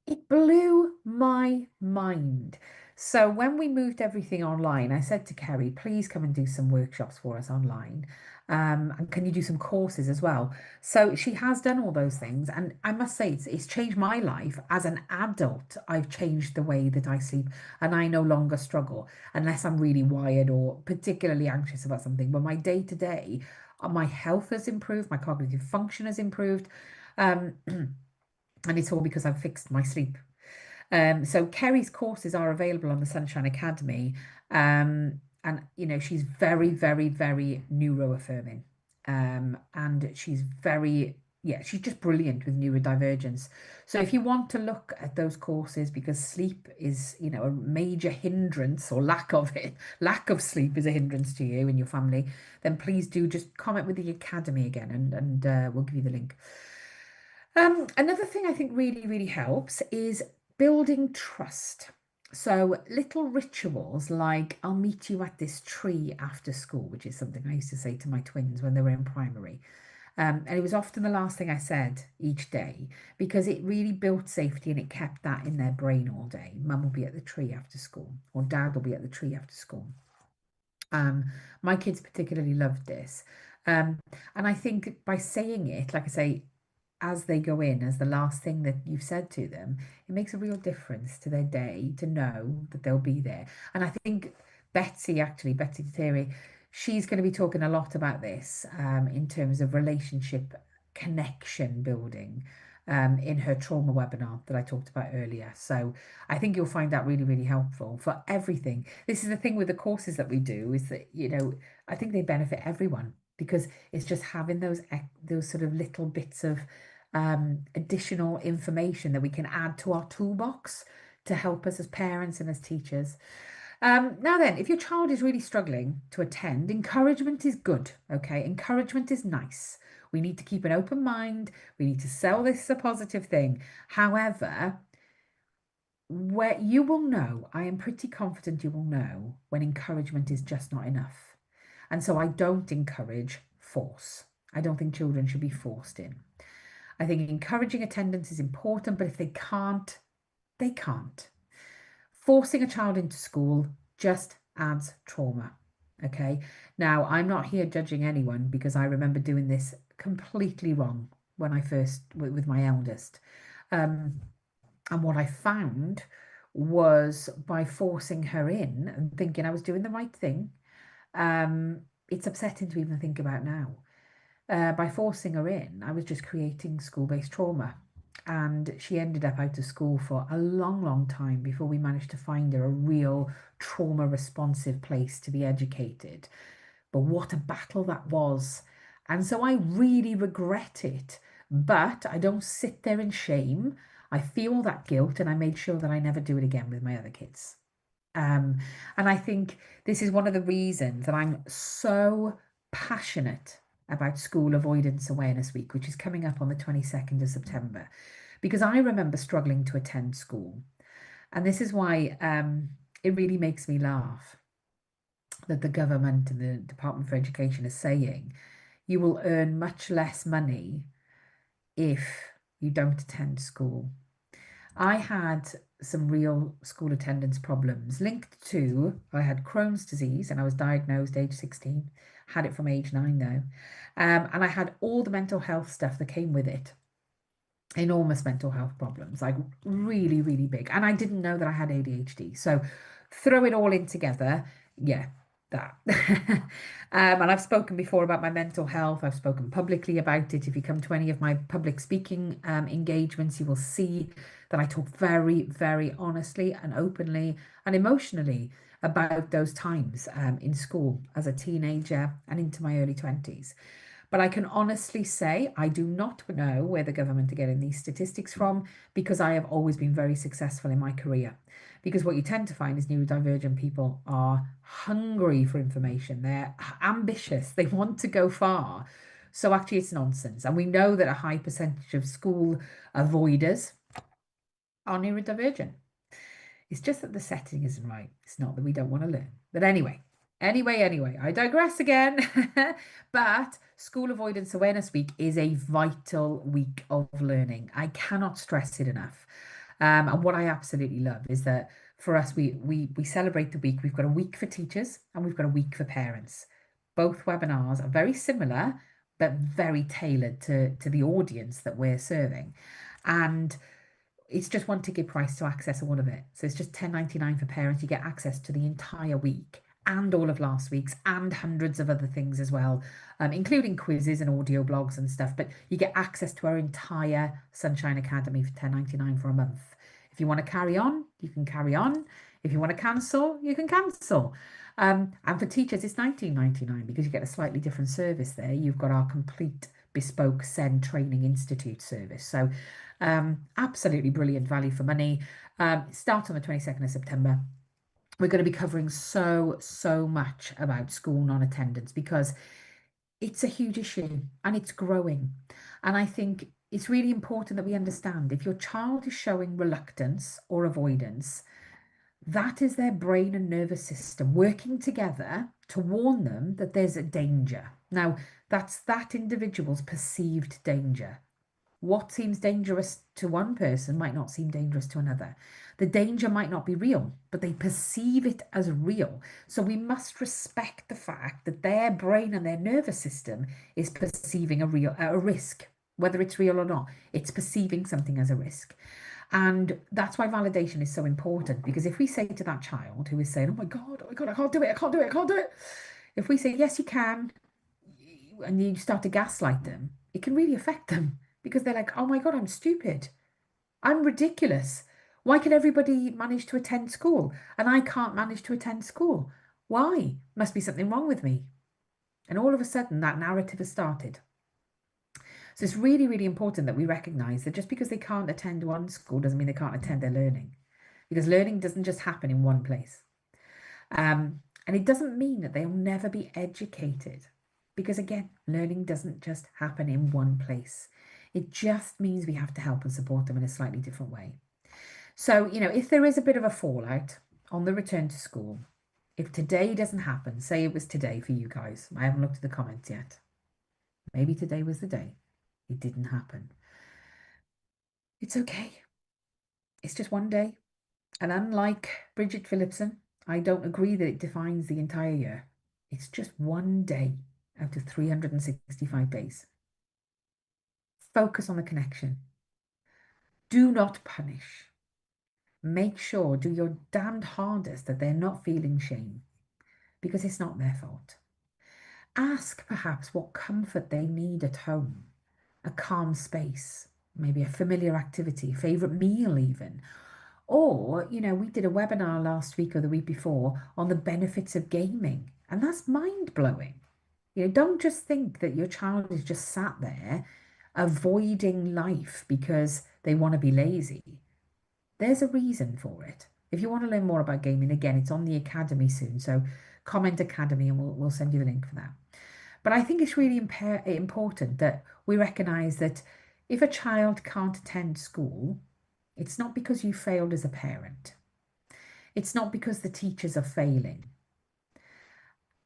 It blew my mind. So when we moved everything online, I said to Kerry, please come and do some workshops for us online. And can you do some courses as well? So she has done all those things. And I must say, it's changed my life. As an adult, I've changed the way that I sleep, and I no longer struggle unless I'm really wired or particularly anxious about something. But my day to day, my health has improved, my cognitive function has improved. Um, and it's all because I've fixed my sleep. So Kerry's courses are available on the Sunshine Academy. And she's very, very, very neuroaffirming. And she's very, yeah, she's just brilliant with neurodivergence. So if you want to look at those courses, because sleep is, a major hindrance, or lack of it, lack of sleep is a hindrance to you and your family, then please do just comment with the Academy again, and we'll give you the link. Another thing I think really, really helps is building trust. So little rituals like I'll meet you at this tree after school, which is something I used to say to my twins when they were in primary. And it was often the last thing I said each day because it really built safety and it kept that in their brain all day. Mum will be at the tree after school, or dad will be at the tree after school. Um, my kids particularly loved this. Um, and I think by saying it, like I say, as they go in, as the last thing that you've said to them, it makes a real difference to their day to know that they'll be there. And I think Betsy Terry, she's going to be talking a lot about this, in terms of relationship connection building, in her trauma webinar that I talked about earlier. So I think you'll find that really, really helpful for everything. This is the thing with the courses that we do, is that, I think they benefit everyone because it's just having those sort of little bits of additional information that we can add to our toolbox to help us as parents and as teachers. Now then, if your child is really struggling to attend, encouragement is good, okay? Encouragement is nice. We need to keep an open mind. We need to sell this as a positive thing. However, where you will know, I am pretty confident you will know when encouragement is just not enough. And so I don't encourage force. I don't think children should be forced in. I think encouraging attendance is important, but if they can't, they can't. Forcing a child into school just adds trauma. Okay. Now, I'm not here judging anyone because I remember doing this completely wrong when I first, with my eldest. And what I found was by forcing her in and thinking I was doing the right thing, it's upsetting to even think about now. By forcing her in, I was just creating school-based trauma. And she ended up out of school for a long, long time before we managed to find her a real trauma responsive place to be educated. But what a battle that was. And so I really regret it. But I don't sit there in shame. I feel that guilt and I made sure that I never do it again with my other kids. Um, and I think this is one of the reasons that I'm so passionate about School Avoidance Awareness Week, which is coming up on the 22nd of September, because I remember struggling to attend school. And this is why it really makes me laugh that the government and the Department for Education is saying you will earn much less money if you don't attend school. I had some real school attendance problems linked to I had Crohn's disease and I was diagnosed age 16, had it from age 9 though. And I had all the mental health stuff that came with it. Enormous mental health problems, like really, really big. And I didn't know that I had ADHD. So throw it all in together. Yeah, that. And I've spoken before about my mental health. I've spoken publicly about it. If you come to any of my public speaking engagements, you will see that I talk very, very honestly and openly and emotionally about those times in school as a teenager and into my early 20s. But I can honestly say I do not know where the government are getting these statistics from because I have always been very successful in my career. Because what you tend to find is neurodivergent people are hungry for information, they're ambitious, they want to go far. So actually, it's nonsense. And we know that a high percentage of school avoiders are neurodivergent. It's just that the setting isn't right. It's not that we don't want to learn. But anyway, I digress again. But School Avoidance Awareness Week is a vital week of learning. I cannot stress it enough. And what I absolutely love is that for us, we celebrate the week. We've got a week for teachers and we've got a week for parents. Both webinars are very similar, but very tailored to the audience that we're serving. And it's just one ticket price to access all of it. So it's just $10.99 for parents. You get access to the entire week and all of last week's and hundreds of other things as well, including quizzes and audio blogs and stuff. But you get access to our entire Sunshine Academy for $10.99 for a month. If you want to carry on, you can carry on. If you want to cancel, you can cancel. And for teachers, it's $19.99 because you get a slightly different service there. You've got our complete bespoke SEN Training Institute service. So absolutely brilliant value for money. Start on the 22nd of September. We're going to be covering so much about school non-attendance because it's a huge issue and it's growing. And I think it's really important that we understand if your child is showing reluctance or avoidance, that is their brain and nervous system working together to warn them that there's a danger. Now, that's that individual's perceived danger. What seems dangerous to one person might not seem dangerous to another. The danger might not be real, but they perceive it as real. So we must respect the fact that their brain and their nervous system is perceiving a risk, whether it's real or not. It's perceiving something as a risk. And that's why validation is so important, because if we say to that child who is saying, oh my God, I can't do it, I can't do it, I can't do it. If we say, yes, you can, and you start to gaslight them, it can really affect them because they're like, oh my God, I'm stupid. I'm ridiculous. Why can everybody manage to attend school and I can't manage to attend school? Why? Must be something wrong with me. And all of a sudden, that narrative has started. So it's really, really important that we recognize that just because they can't attend one school doesn't mean they can't attend their learning, because learning doesn't just happen in one place. And it doesn't mean that they'll never be educated, because again, learning doesn't just happen in one place. It just means we have to help and support them in a slightly different way. So, if there is a bit of a fallout on the return to school, if today doesn't happen, say it was today for you guys, I haven't looked at the comments yet. Maybe today was the day. It didn't happen. It's okay. It's just one day. And unlike Bridget Phillipson, I don't agree that it defines the entire year. It's just one day out of 365 days. Focus on the connection. Do not punish. Make sure, do your damned hardest that they're not feeling shame, because it's not their fault. Ask perhaps what comfort they need at home, a calm space, maybe a familiar activity, favorite meal even. Or, we did a webinar last week or the week before on the benefits of gaming, and that's mind-blowing. Don't just think that your child is just sat there avoiding life because they want to be lazy. There's a reason for it. If you want to learn more about gaming, again, it's on the Academy soon. So comment Academy and we'll send you the link for that. But I think it's really important that we recognize that if a child can't attend school, it's not because you failed as a parent. It's not because the teachers are failing.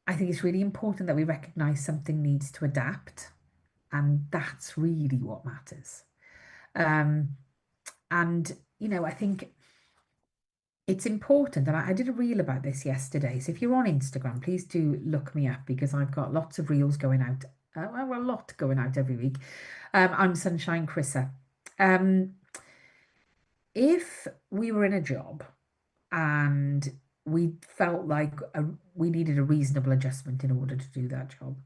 I think it's really important that we recognize something needs to adapt, and that's really what matters. I think it's important, and I did a reel about this yesterday. So if you're on Instagram, please do look me up because I've got lots of reels going out. A lot going out every week. I'm Sunshine Chrissa. If we were in a job and we felt like we needed a reasonable adjustment in order to do that job.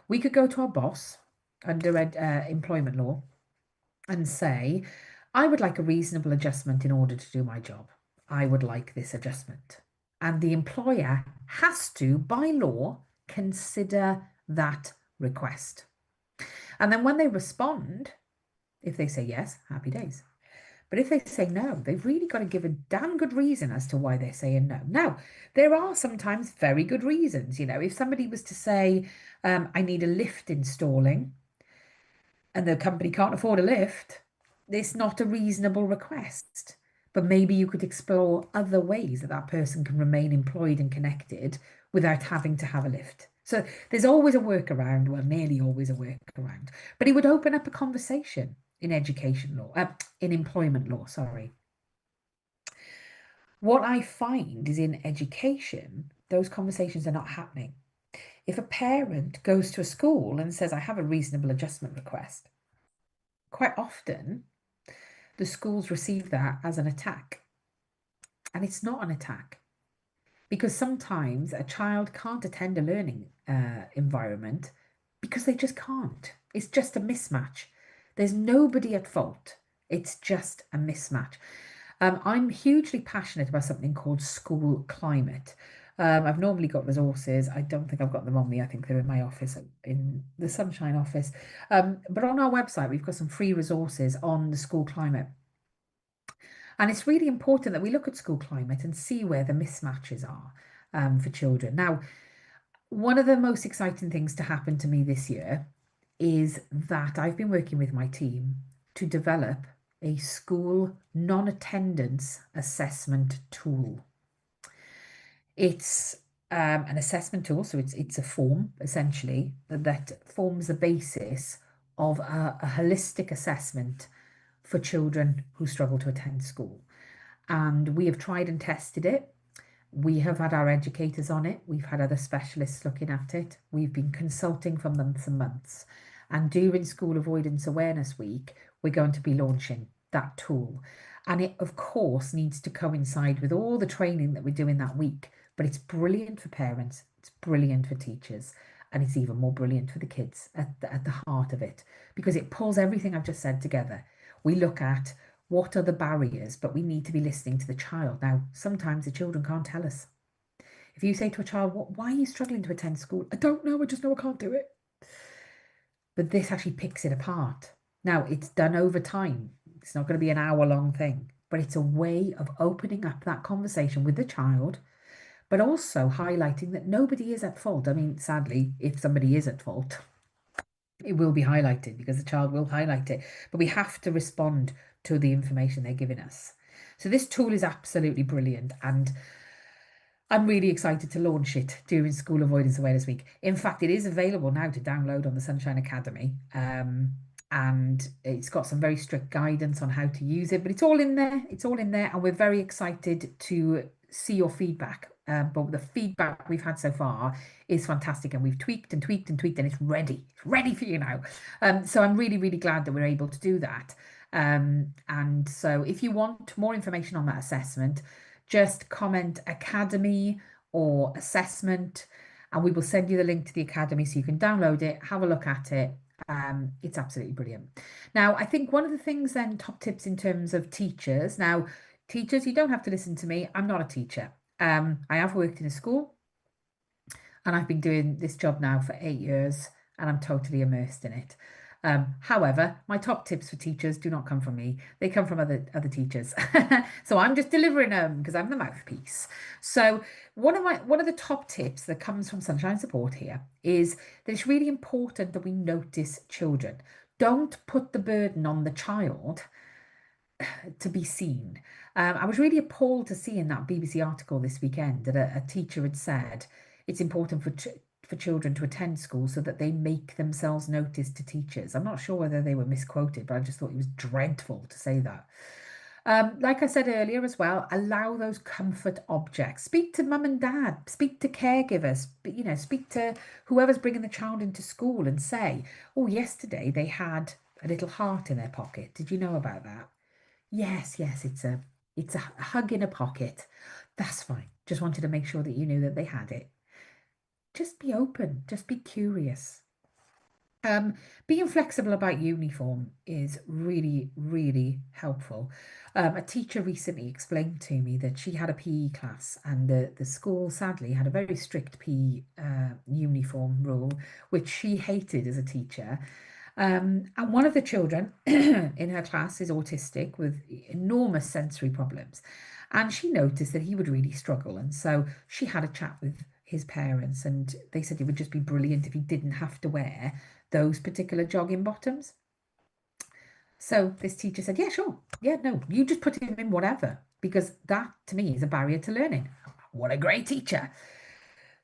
We could go to our boss under employment law and say, I would like a reasonable adjustment in order to do my job. I would like this adjustment. And the employer has to, by law, consider that request. And then when they respond, if they say yes, happy days. But if they say no, they've really got to give a damn good reason as to why they're saying no. Now, there are sometimes very good reasons. If somebody was to say, I need a lift installing, and the company can't afford a lift, it's not a reasonable request. But maybe you could explore other ways that that person can remain employed and connected without having to have a lift. So there's always a workaround, well, nearly always a workaround. But it would open up a conversation in education law, in employment law, sorry. What I find is in education, those conversations are not happening. If a parent goes to a school and says, I have a reasonable adjustment request, quite often the schools receive that as an attack. And it's not an attack because sometimes a child can't attend a learning environment because they just can't. It's just a mismatch. There's nobody at fault. It's just a mismatch. I'm hugely passionate about something called school climate. I've normally got resources. I don't think I've got them on me. I think they're in my office, in the Sunshine office. But on our website, we've got some free resources on the school climate. And it's really important that we look at school climate and see where the mismatches are for children. Now, one of the most exciting things to happen to me this year is that I've been working with my team to develop a school non-attendance assessment tool. It's an assessment tool, so it's a form essentially that forms the basis of a holistic assessment for children who struggle to attend school. And we have tried and tested it. We have had our educators on it. We've had other specialists looking at it. We've been consulting for months and months. And during School Avoidance Awareness Week, we're going to be launching that tool. And it, of course, needs to coincide with all the training that we're doing that week. But it's brilliant for parents, it's brilliant for teachers, and it's even more brilliant for the kids at the heart of it, because it pulls everything I've just said together. We look at what are the barriers, but we need to be listening to the child. Now, sometimes the children can't tell us. If you say to a child, why are you struggling to attend school? I don't know, I just know I can't do it. But this actually picks it apart. Now, it's done over time. It's not going to be an hour-long thing, but it's a way of opening up that conversation with the child, but also highlighting that nobody is at fault. I mean, sadly, if somebody is at fault, it will be highlighted because the child will highlight it, but we have to respond to the information they're giving us. So this tool is absolutely brilliant, and I'm really excited to launch it during School Avoidance Awareness Week. In fact, it is available now to download on the Sunshine Academy, and it's got some very strict guidance on how to use it, but it's all in there. It's all in there, and we're very excited to see your feedback. But the feedback we've had so far is fantastic, and we've tweaked and tweaked and tweaked, and it's ready. It's ready for you now. So I'm really, really glad that we're able to do that. And so if you want more information on that assessment, just comment academy or assessment, and we will send you the link to the academy so you can download it, have a look at it. It's absolutely brilliant. Now, I think one of the things then, top tips in terms of teachers. Now, teachers, you don't have to listen to me. I'm not a teacher. I have worked in a school, and I've been doing this job now for 8 years, and I'm totally immersed in it. However, my top tips for teachers do not come from me. They come from other teachers. So I'm just delivering them because I'm the mouthpiece. So one of the top tips that comes from Sunshine Support here is that it's really important that we notice children. Don't put the burden on the child to be seen. I was really appalled to see in that BBC article this weekend that a teacher had said it's important for children to attend school so that they make themselves noticed to teachers. I'm not sure whether they were misquoted, but I just thought it was dreadful to say that. Like I said earlier as well, allow those comfort objects. Speak to mum and dad, speak to caregivers, speak to whoever's bringing the child into school and say, oh, yesterday they had a little heart in their pocket. Did you know about that? Yes, it's a hug in a pocket. That's fine. just wanted to make sure that you knew that they had it. Just be open, just be curious. Um, Being flexible about uniform is really, really helpful. A teacher recently explained to me that she had a PE class, and the school sadly had a very strict PE uniform rule, which she hated as a teacher. And one of the children in her class is autistic with enormous sensory problems. And she noticed that he would really struggle. And so she had a chat with his parents, and they said it would just be brilliant if he didn't have to wear those particular jogging bottoms. So this teacher said, yeah, sure. Yeah, no, you just put him in whatever, because that to me is a barrier to learning. What a great teacher.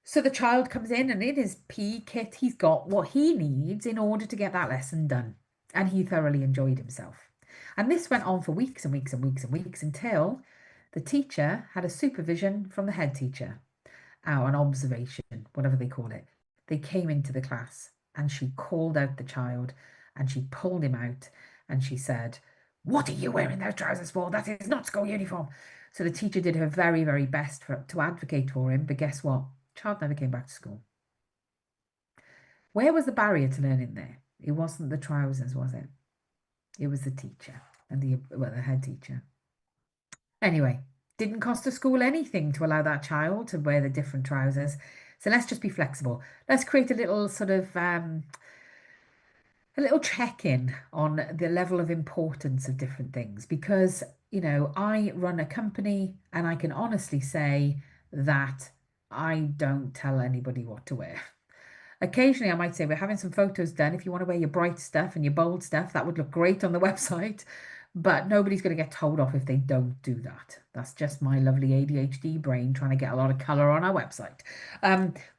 So the child comes in, and in his PE kit, he's got what he needs in order to get that lesson done. And he thoroughly enjoyed himself. And this went on for weeks and weeks and weeks and weeks until the teacher had a supervision from the head teacher, an observation, whatever they call it. They came into the class, and she called out the child, and she pulled him out, and she said, "What are you wearing those trousers for? That is not school uniform." So the teacher did her very, very best to advocate for him, but guess what? Child never came back to school. Where was the barrier to learning there? It wasn't the trousers, was it? It was the teacher and the head teacher. Anyway, didn't cost the school anything to allow that child to wear the different trousers. So let's just be flexible. Let's create a little sort of a little check-in on the level of importance of different things, because I run a company, and I can honestly say that I don't tell anybody what to wear. Occasionally, I might say we're having some photos done. If you want to wear your bright stuff and your bold stuff, that would look great on the website. But nobody's going to get told off if they don't do that. That's just my lovely ADHD brain trying to get a lot of color on our website.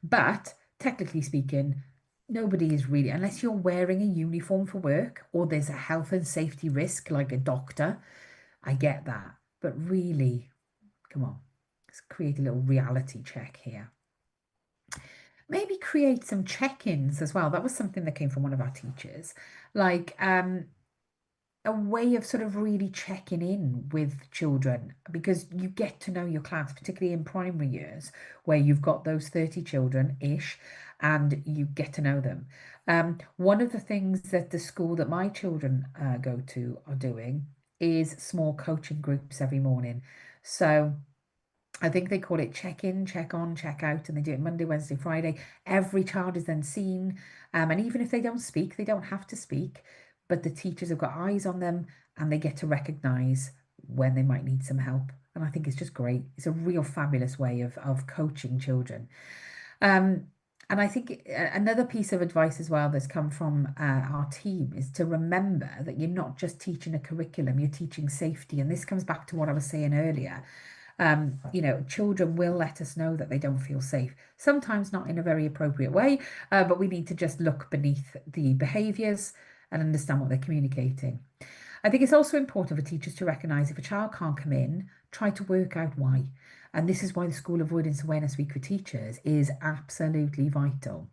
But technically speaking, nobody is really, unless you're wearing a uniform for work or there's a health and safety risk like a doctor. I get that. But really, come on, let's create a little reality check here. Maybe create some check-ins as well. That was something that came from one of our teachers, like a way of sort of really checking in with children, because you get to know your class, particularly in primary years where you've got those 30 children-ish, and you get to know them. One of the things that the school that my children go to are doing is small coaching groups every morning. So I think they call it check in, check on, check out, and they do it Monday, Wednesday, Friday. Every child is then seen. And even if they don't speak, they don't have to speak, but the teachers have got eyes on them, and they get to recognize when they might need some help. And I think it's just great. It's a real fabulous way of coaching children. Um, and I think another piece of advice as well that's come from our team is to remember that you're not just teaching a curriculum, you're teaching safety. And this comes back to what I was saying earlier. Children will let us know that they don't feel safe, sometimes not in a very appropriate way, but we need to just look beneath the behaviours and understand what they're communicating. I think it's also important for teachers to recognise if a child can't come in, try to work out why. And this is why the School Avoidance Awareness Week for teachers is absolutely vital.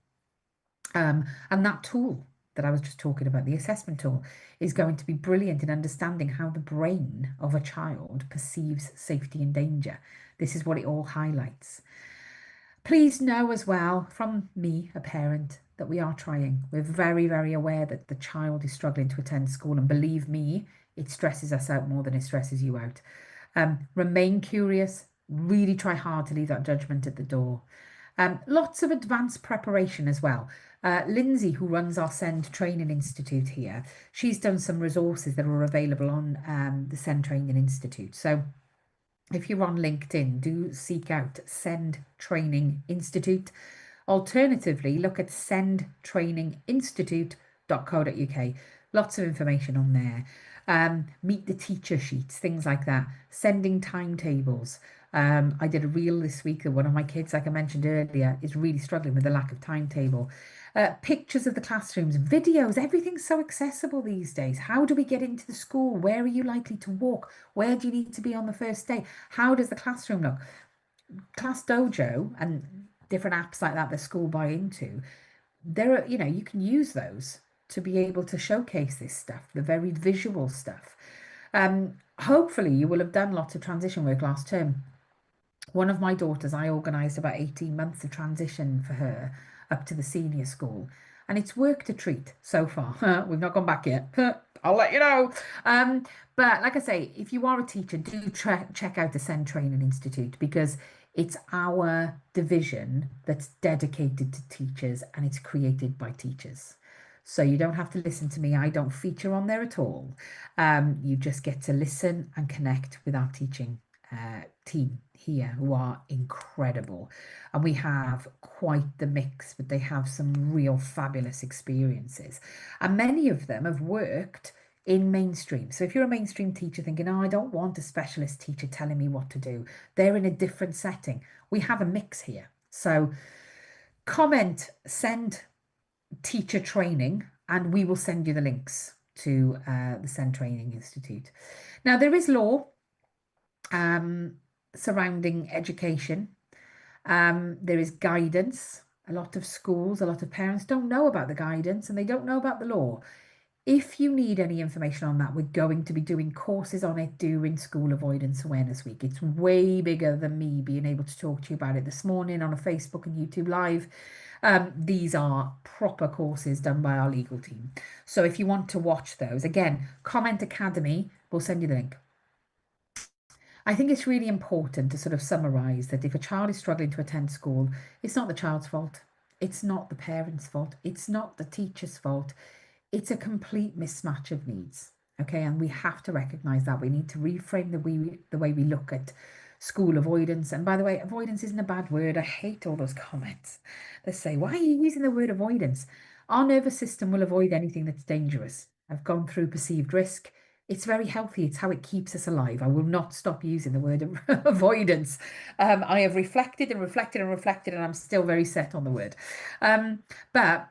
And that tool that I was just talking about, the assessment tool, is going to be brilliant in understanding how the brain of a child perceives safety and danger. This is what it all highlights. Please know as well from me, a parent, that we are trying. We're very, very aware that the child is struggling to attend school, and believe me, it stresses us out more than it stresses you out. Remain curious, really try hard to leave that judgment at the door. Lots of advanced preparation as well. Lindsay, who runs our SEND Training Institute here, she's done some resources that are available on the SEND Training Institute. So if you're on LinkedIn, do seek out SEND Training Institute. Alternatively, look at sendtraininginstitute.co.uk. Lots of information on there. Meet the teacher sheets, things like that. Sending timetables. I did a reel this week that one of my kids, like I mentioned earlier, is really struggling with the lack of timetable. Pictures of the classrooms, videos, everything's so accessible these days. How do we get into the school? Where are you likely to walk? Where do you need to be on the first day? How does the classroom look? Class Dojo and different apps like that school buy into, there are, you can use those to be able to showcase this stuff, the very visual stuff. Hopefully you will have done lots of transition work last term. One of my daughters, I organised about 18 months of transition for her up to the senior school. And it's worked a treat so far. We've not gone back yet. I'll let you know. Um, but like I say, if you are a teacher, do check out the Send Training Institute because it's our division that's dedicated to teachers and it's created by teachers. So you don't have to listen to me. I don't feature on there at all. You just get to listen and connect with our teaching team here who are incredible. And we have quite the mix, but they have some real fabulous experiences. And many of them have worked in mainstream. So if you're a mainstream teacher thinking, oh, I don't want a specialist teacher telling me what to do, they're in a different setting. We have a mix here. So comment, send teacher training, and we will send you the links to the Send Training Institute. Now, there is law surrounding education. There is guidance. A lot of schools, a lot of parents don't know about the guidance and they don't know about the law. If you need any information on that, we're going to be doing courses on it during School Avoidance Awareness Week. It's way bigger than me being able to talk to you about it this morning on a Facebook and YouTube Live. These are proper courses done by our legal team. So if you want to watch those, again, Comment Academy, we'll send you the link. I think it's really important to sort of summarize that if a child is struggling to attend school, it's not the child's fault. It's not the parent's fault. It's not the teacher's fault. It's a complete mismatch of needs. Okay, and we have to recognize that. We need to reframe the way we look at school avoidance. And by the way, avoidance isn't a bad word. I hate all those comments that say, why are you using the word avoidance? Our nervous system will avoid anything that's dangerous. I've gone through perceived risk. It's very healthy. It's how it keeps us alive. I will not stop using the word avoidance. I have reflected and reflected and reflected, and I'm still very set on the word. But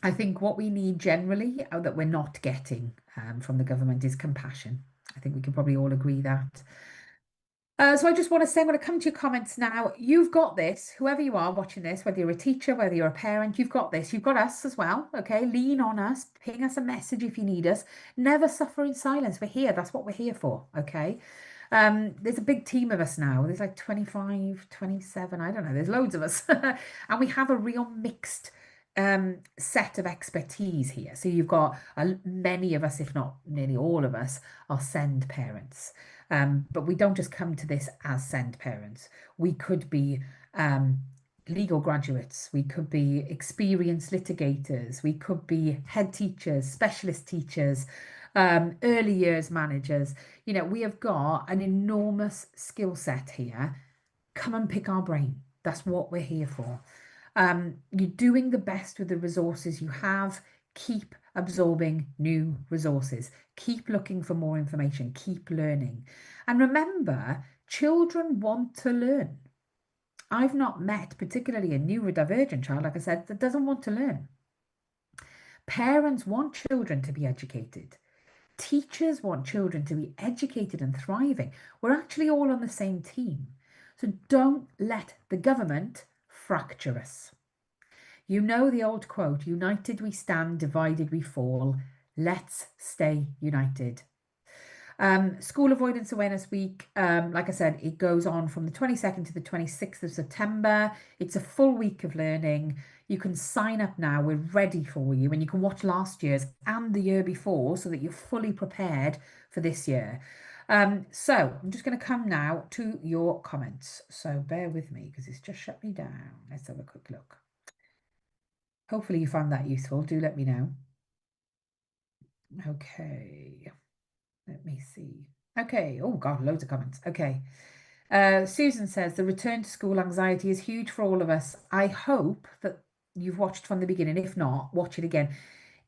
I think what we need generally that we're not getting from the government is compassion. I think we can probably all agree that. So I just want to say, I'm going to come to your comments now. You've got this, whoever you are watching this, whether you're a teacher, whether you're a parent, you've got this. You've got us as well, okay? Lean on us, ping us a message if you need us. Never suffer in silence. We're here. That's what we're here for, okay? There's a big team of us now. There's like 25, 27, I don't know. There's loads of us. And we have a real mixed set of expertise here. So you've got many of us, if not nearly all of us, are SEND parents. But we don't just come to this as SEND parents. We could be legal graduates, we could be experienced litigators, we could be head teachers, specialist teachers, early years managers. You know, we have got an enormous skill set here. Come and pick our brain. That's what we're here for. You're doing the best with the resources you have. Keep absorbing new resources. Keep looking for more information. Keep learning. And remember, children want to learn. I've not met particularly a neurodivergent child, like I said, that doesn't want to learn. Parents want children to be educated. Teachers want children to be educated and thriving. We're actually all on the same team. So don't let the government fracture us. You know the old quote, united we stand, divided we fall. Let's stay united. School Avoidance Awareness Week, like I said, it goes on from the 22nd to the 26th of September. It's a full week of learning. You can sign up now. We're ready for you. And you can watch last year's and the year before so that you're fully prepared for this year. So I'm just going to come now to your comments. So bear with me because it's just shut me down. Let's have a quick look. Hopefully you found that useful. Do let me know. Okay. Let me see. Okay. Oh, God, loads of comments. Okay. Susan says the return to school anxiety is huge for all of us. I hope that you've watched from the beginning. If not, watch it again.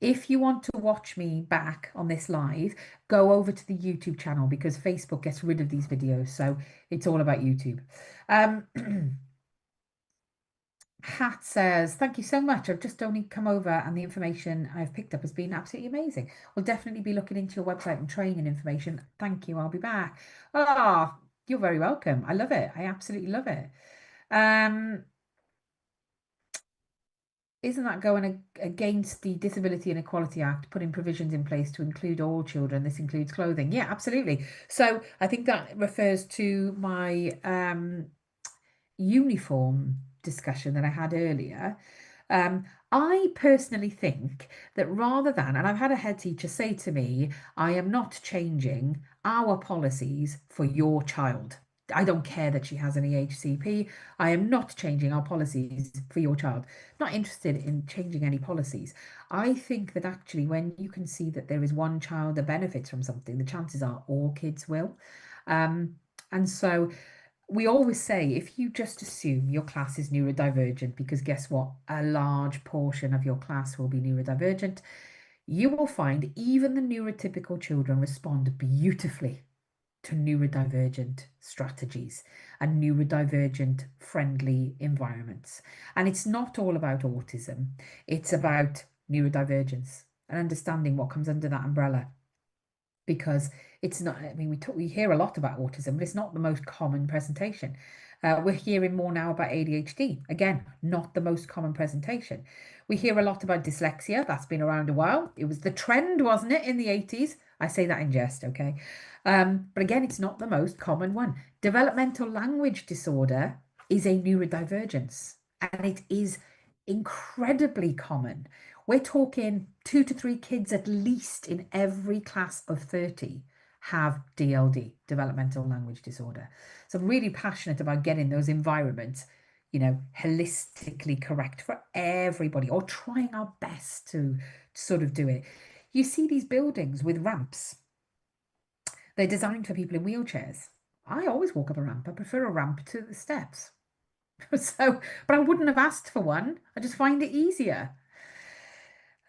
If you want to watch me back on this live, go over to the YouTube channel because Facebook gets rid of these videos. So it's all about YouTube. Hat says, thank you so much. I've just only come over and the information I've picked up has been absolutely amazing. We'll definitely be looking into your website and training information. Thank you. I'll be back. Oh, you're very welcome. I love it. I absolutely love it. Isn't that going against the Disability and Equality Act, putting provisions in place to include all children? This includes clothing. Yeah, absolutely. So I think that refers to my uniform discussion that I had earlier, um, I personally think that rather than, and I've had a head teacher say to me, I am not changing our policies for your child. I don't care that she has an EHCP. I am not changing our policies for your child. Not interested in changing any policies. I think that actually, when you can see that there is one child that benefits from something, the chances are all kids will. Um, and so we always say if you just assume your class is neurodivergent, because guess what? A large portion of your class will be neurodivergent, you will find even the neurotypical children respond beautifully to neurodivergent strategies and neurodivergent friendly environments. And it's not all about autism, it's about neurodivergence and understanding what comes under that umbrella, because it's not, I mean, we hear a lot about autism, but it's not the most common presentation. We're hearing more now about ADHD. Again, not the most common presentation. We hear a lot about dyslexia. That's been around a while. It was the trend, wasn't it, in the 80s? I say that in jest, okay? But again, it's not the most common one. Developmental language disorder is a neurodivergence, and it is incredibly common. We're talking 2 to 3 kids at least in every class of 30 have DLD, developmental language disorder. So I'm really passionate about getting those environments, holistically correct for everybody, or trying our best to sort of do it. You see these buildings with ramps. They're designed for people in wheelchairs. I always walk up a ramp. I prefer a ramp to the steps. So, but I wouldn't have asked for one. I just find it easier.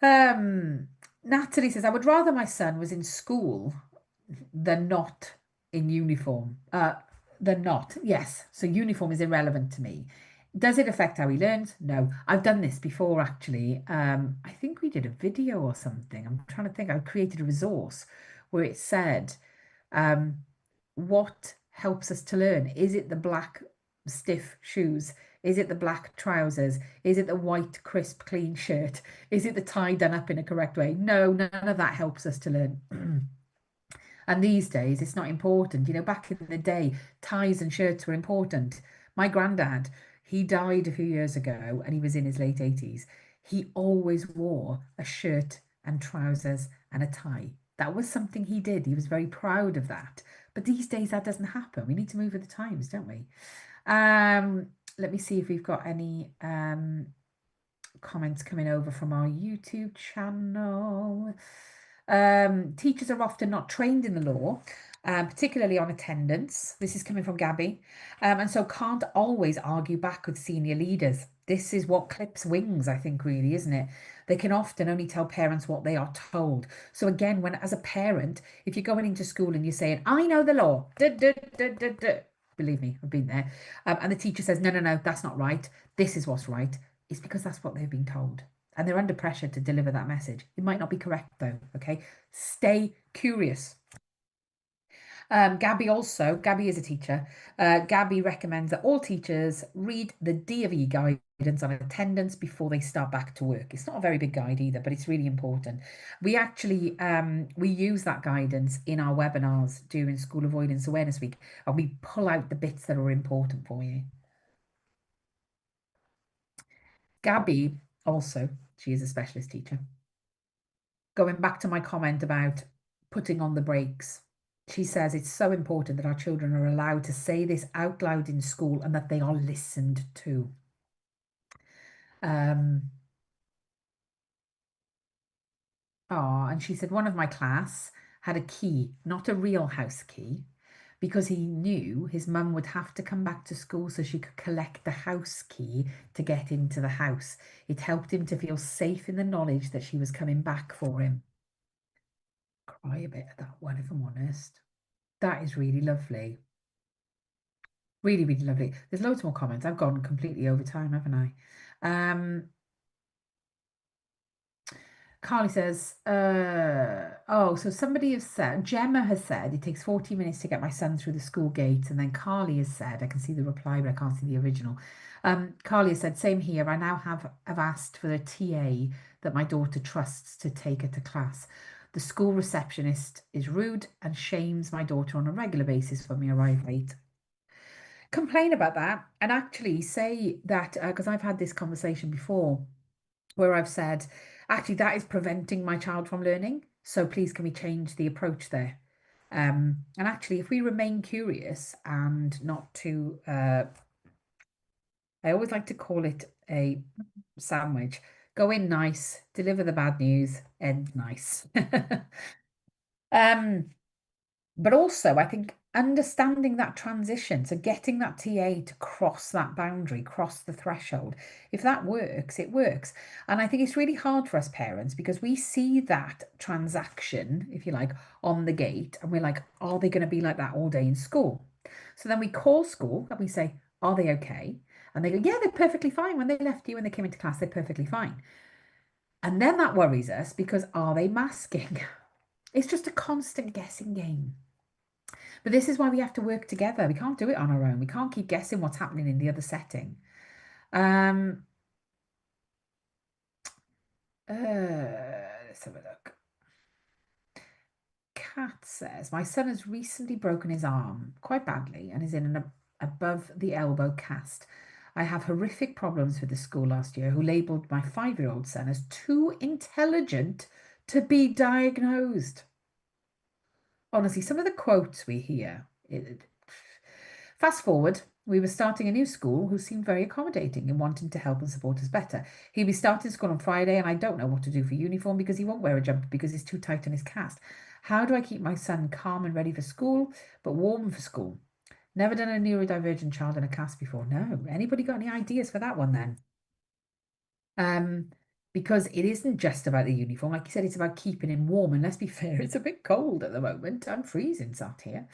Um, Natalie says, I would rather my son was in school than not in uniform. Than not. Yes. So uniform is irrelevant to me. Does it affect how he learns? No. I've done this before, actually. I think we did a video or something. I'm trying to think. I created a resource where it said, um, what helps us to learn? Is it the black stiff shoes? Is it the black trousers? Is it the white, crisp, clean shirt? Is it the tie done up in a correct way? No, none of that helps us to learn. And these days, it's not important. Back in the day, ties and shirts were important. My granddad, he died a few years ago and he was in his late 80s. He always wore a shirt and trousers and a tie. That was something he did. He was very proud of that. But these days, that doesn't happen. We need to move with the times, don't we? Let me see if we've got any comments coming over from our YouTube channel. Teachers are often not trained in the law, particularly on attendance. This is coming from Gabby. And so can't always argue back with senior leaders. This is what clips wings, I think, really, isn't it? They can often only tell parents what they are told. So again, when as a parent, if you're going into school and you're saying, I know the law, believe me, I've been there. And the teacher says, no, no, no, that's not right. This is what's right. It's because that's what they've been told. And they're under pressure to deliver that message. It might not be correct though, okay? Stay curious. Gabby is a teacher. Gabby recommends that all teachers read the D of E guidance on attendance before they start back to work. It's not a very big guide either, but it's really important. We actually, we use that guidance in our webinars during School Avoidance Awareness Week, and we pull out the bits that are important for you. Gabby also, she is a specialist teacher. Going back to my comment about putting on the brakes, she says it's so important that our children are allowed to say this out loud in school and that they are listened to. And she said one of my class had a key, not a real house key, because he knew his mum would have to come back to school so she could collect the house key to get into the house. It helped him to feel safe in the knowledge that she was coming back for him. Cry a bit at that one, if I'm honest. That is really lovely. Really, really lovely. There's loads more comments. I've gone completely over time, haven't I? Carly says, so somebody has said, Gemma has said, it takes 40 minutes to get my son through the school gate. And then Carly has said, I can see the reply, but I can't see the original. Carly has said, same here. I now have asked for a TA that my daughter trusts to take her to class. The school receptionist is rude and shames my daughter on a regular basis when we arrive late. complain about that and actually say that, because I've had this conversation before where I've said, actually, that is preventing my child from learning. So please, can we change the approach there? And actually, if we remain curious and not too, I always like to call it a sandwich. Go in nice, deliver the bad news, end nice. um, but also, I think understanding that transition, so getting that TA to cross that boundary, cross the threshold, if that works, it works. And I think it's really hard for us parents because we see that transaction, if you like, on the gate, and we're like, are they going to be like that all day in school? So then we call school and we say, are they okay? And they go, yeah, they're perfectly fine. When they left you and they came into class, they're perfectly fine. And then that worries us because are they masking? It's just a constant guessing game. But this is why we have to work together. We can't do it on our own. We can't keep guessing what's happening in the other setting. Um, let's have a look. Kat says, my son has recently broken his arm quite badly and is in an above the elbow cast. I have horrific problems with the school last year who labelled my 5-year-old son as too intelligent to be diagnosed. Honestly, some of the quotes we hear. Fast forward, we were starting a new school who seemed very accommodating and wanting to help and support us better. He'll be starting school on Friday, and I don't know what to do for uniform because he won't wear a jumper because it's too tight on his cast. How do I keep my son calm and ready for school, but warm for school? Never done a neurodivergent child in a cast before. No. Anybody got any ideas for that one then? Um, because it isn't just about the uniform. Like you said, it's about keeping him warm. And let's be fair, it's a bit cold at the moment. I'm freezing sat here.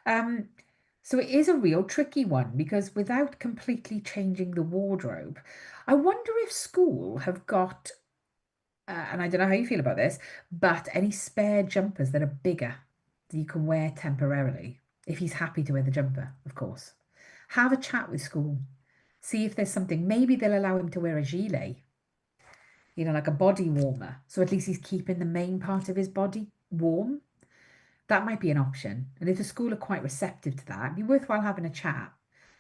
Um, so it is a real tricky one because without completely changing the wardrobe, I wonder if school have got, and I don't know how you feel about this, but any spare jumpers that are bigger that you can wear temporarily, if he's happy to wear the jumper, of course. Have a chat with school. See if there's something. Maybe they'll allow him to wear a gilet, like a body warmer. So at least he's keeping the main part of his body warm. That might be an option. And if the school are quite receptive to that, it'd be worthwhile having a chat.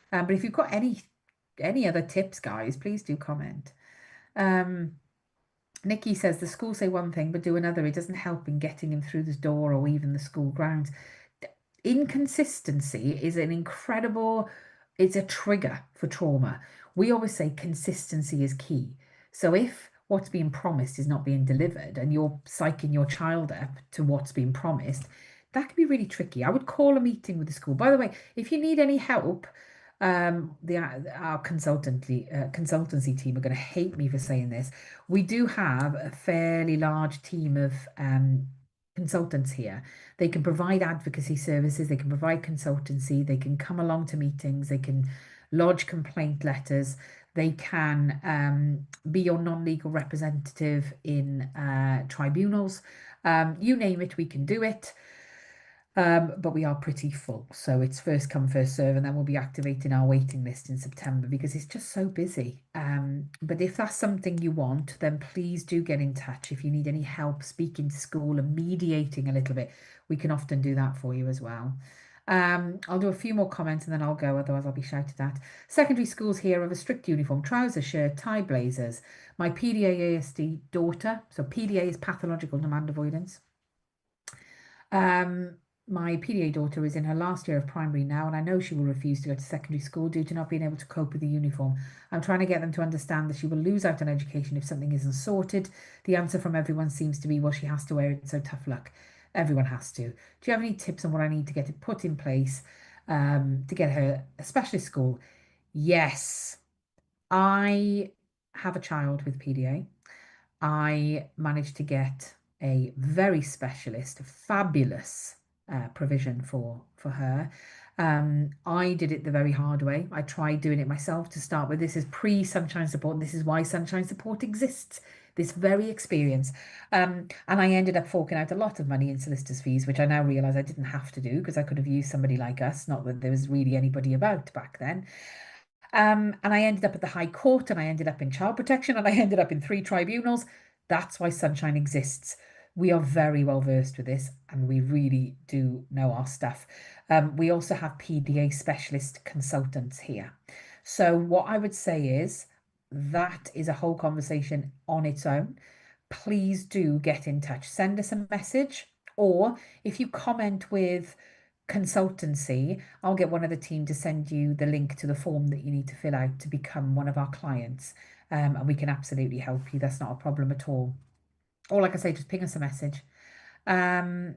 But if you've got any other tips, guys, please do comment. Um, Nikki says the school say one thing but do another. It doesn't help in getting him through this door or even the school grounds. Inconsistency is an incredible, it's a trigger for trauma. We always say consistency is key. So if what's being promised is not being delivered and you're psyching your child up to what's being promised, that can be really tricky. I would call a meeting with the school. By the way, if you need any help, our consultancy team are going to hate me for saying this. We do have a fairly large team of consultants here. They can provide advocacy services, they can provide consultancy, they can come along to meetings, they can lodge complaint letters, they can be your non-legal representative in tribunals. You name it, we can do it. But we are pretty full. So it's first come, first serve, and then we'll be activating our waiting list in September because it's just so busy. But if that's something you want, then please do get in touch. If you need any help speaking to school and mediating a little bit, we can often do that for you as well. I'll do a few more comments and then I'll go, otherwise I'll be shouted at. Secondary schools here have a strict uniform, trouser, shirt, tie, blazers. My PDA ASD daughter, so PDA is pathological demand avoidance. My PDA daughter is in her last year of primary now, and I know she will refuse to go to secondary school due to not being able to cope with the uniform. I'm trying to get them to understand that she will lose out on education if something isn't sorted. The answer from everyone seems to be, well, she has to wear it, so tough luck. Everyone has to. Do you have any tips on what I need to get it put in place to get her a specialist school? Yes, I have a child with PDA. I managed to get a very specialist, fabulous provision for her. I did it the very hard way. I tried doing it myself to start with. This is pre-Sunshine Support, and this is why Sunshine Support exists. This very experience. And I ended up forking out a lot of money in solicitors' fees, which I now realise I didn't have to do because I could have used somebody like us. Not that there was really anybody about back then. And I ended up at the High Court and I ended up in child protection and I ended up in 3 tribunals. That's why Sunshine exists. We are very well versed with this and we really do know our stuff. We also have PDA specialist consultants here. So, what I would say is that is a whole conversation on its own. Please do get in touch. Send us a message, or if you comment with consultancy, I'll get one of the team to send you the link to the form that you need to fill out to become one of our clients. And we can absolutely help you. That's not a problem at all. Or, like I say, just ping us a message. Um,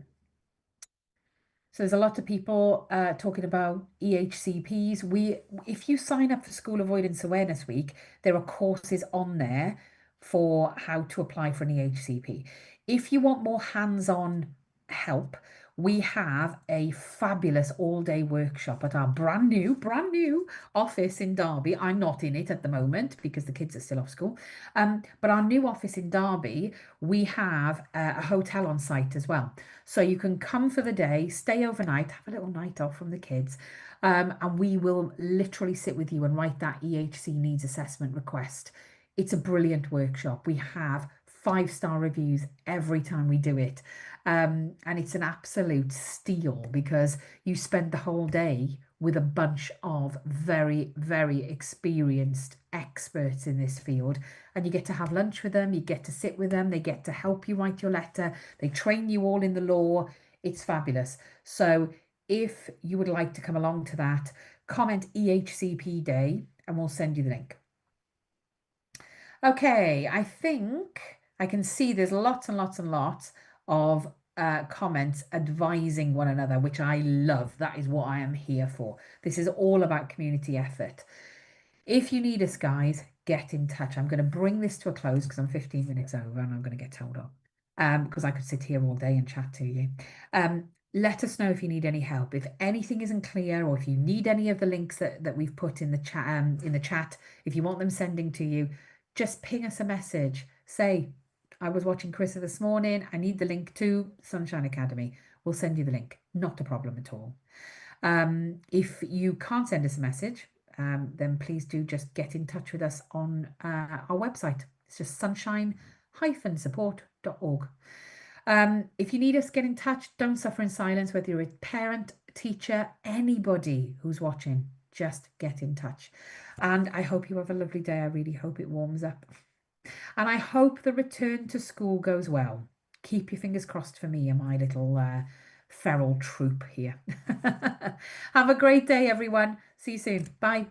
so there's a lot of people talking about EHCPs. If you sign up for School Avoidance Awareness Week, there are courses on there for how to apply for an EHCP. If you want more hands-on help, we have a fabulous all-day workshop at our brand new office in Derby. I'm not in it at the moment because the kids are still off school. But our new office in Derby, we have a hotel on site as well. So you can come for the day, stay overnight, have a little night off from the kids, and we will literally sit with you and write that EHC needs assessment request. It's a brilliant workshop. We have 5-star reviews every time we do it. And it's an absolute steal because you spend the whole day with a bunch of very, very experienced experts in this field. And you get to have lunch with them, you get to sit with them, they get to help you write your letter, they train you all in the law. It's fabulous. So if you would like to come along to that, comment EHCP Day and we'll send you the link. Okay, I think I can see there's lots and lots and lots of comments advising one another, which I love. That is what I am here for. This is all about community effort. If you need us, guys, get in touch. I'm going to bring this to a close because I'm 15 minutes over and I'm going to get told off because I could sit here all day and chat to you. Let us know if you need any help. If anything isn't clear or if you need any of the links that we've put in the chat, if you want them sending to you, just ping us a message. Say, I was watching Chrissa this morning. I need the link to Sunshine Academy. We'll send you the link. Not a problem at all. If you can't send us a message, then please do just get in touch with us on our website. It's just sunshine-support.org. If you need us, get in touch. Don't suffer in silence, whether you're a parent, teacher, anybody who's watching, just get in touch. And I hope you have a lovely day. I really hope it warms up. And I hope the return to school goes well. Keep your fingers crossed for me and my little feral troop here. Have a great day, everyone. See you soon. Bye.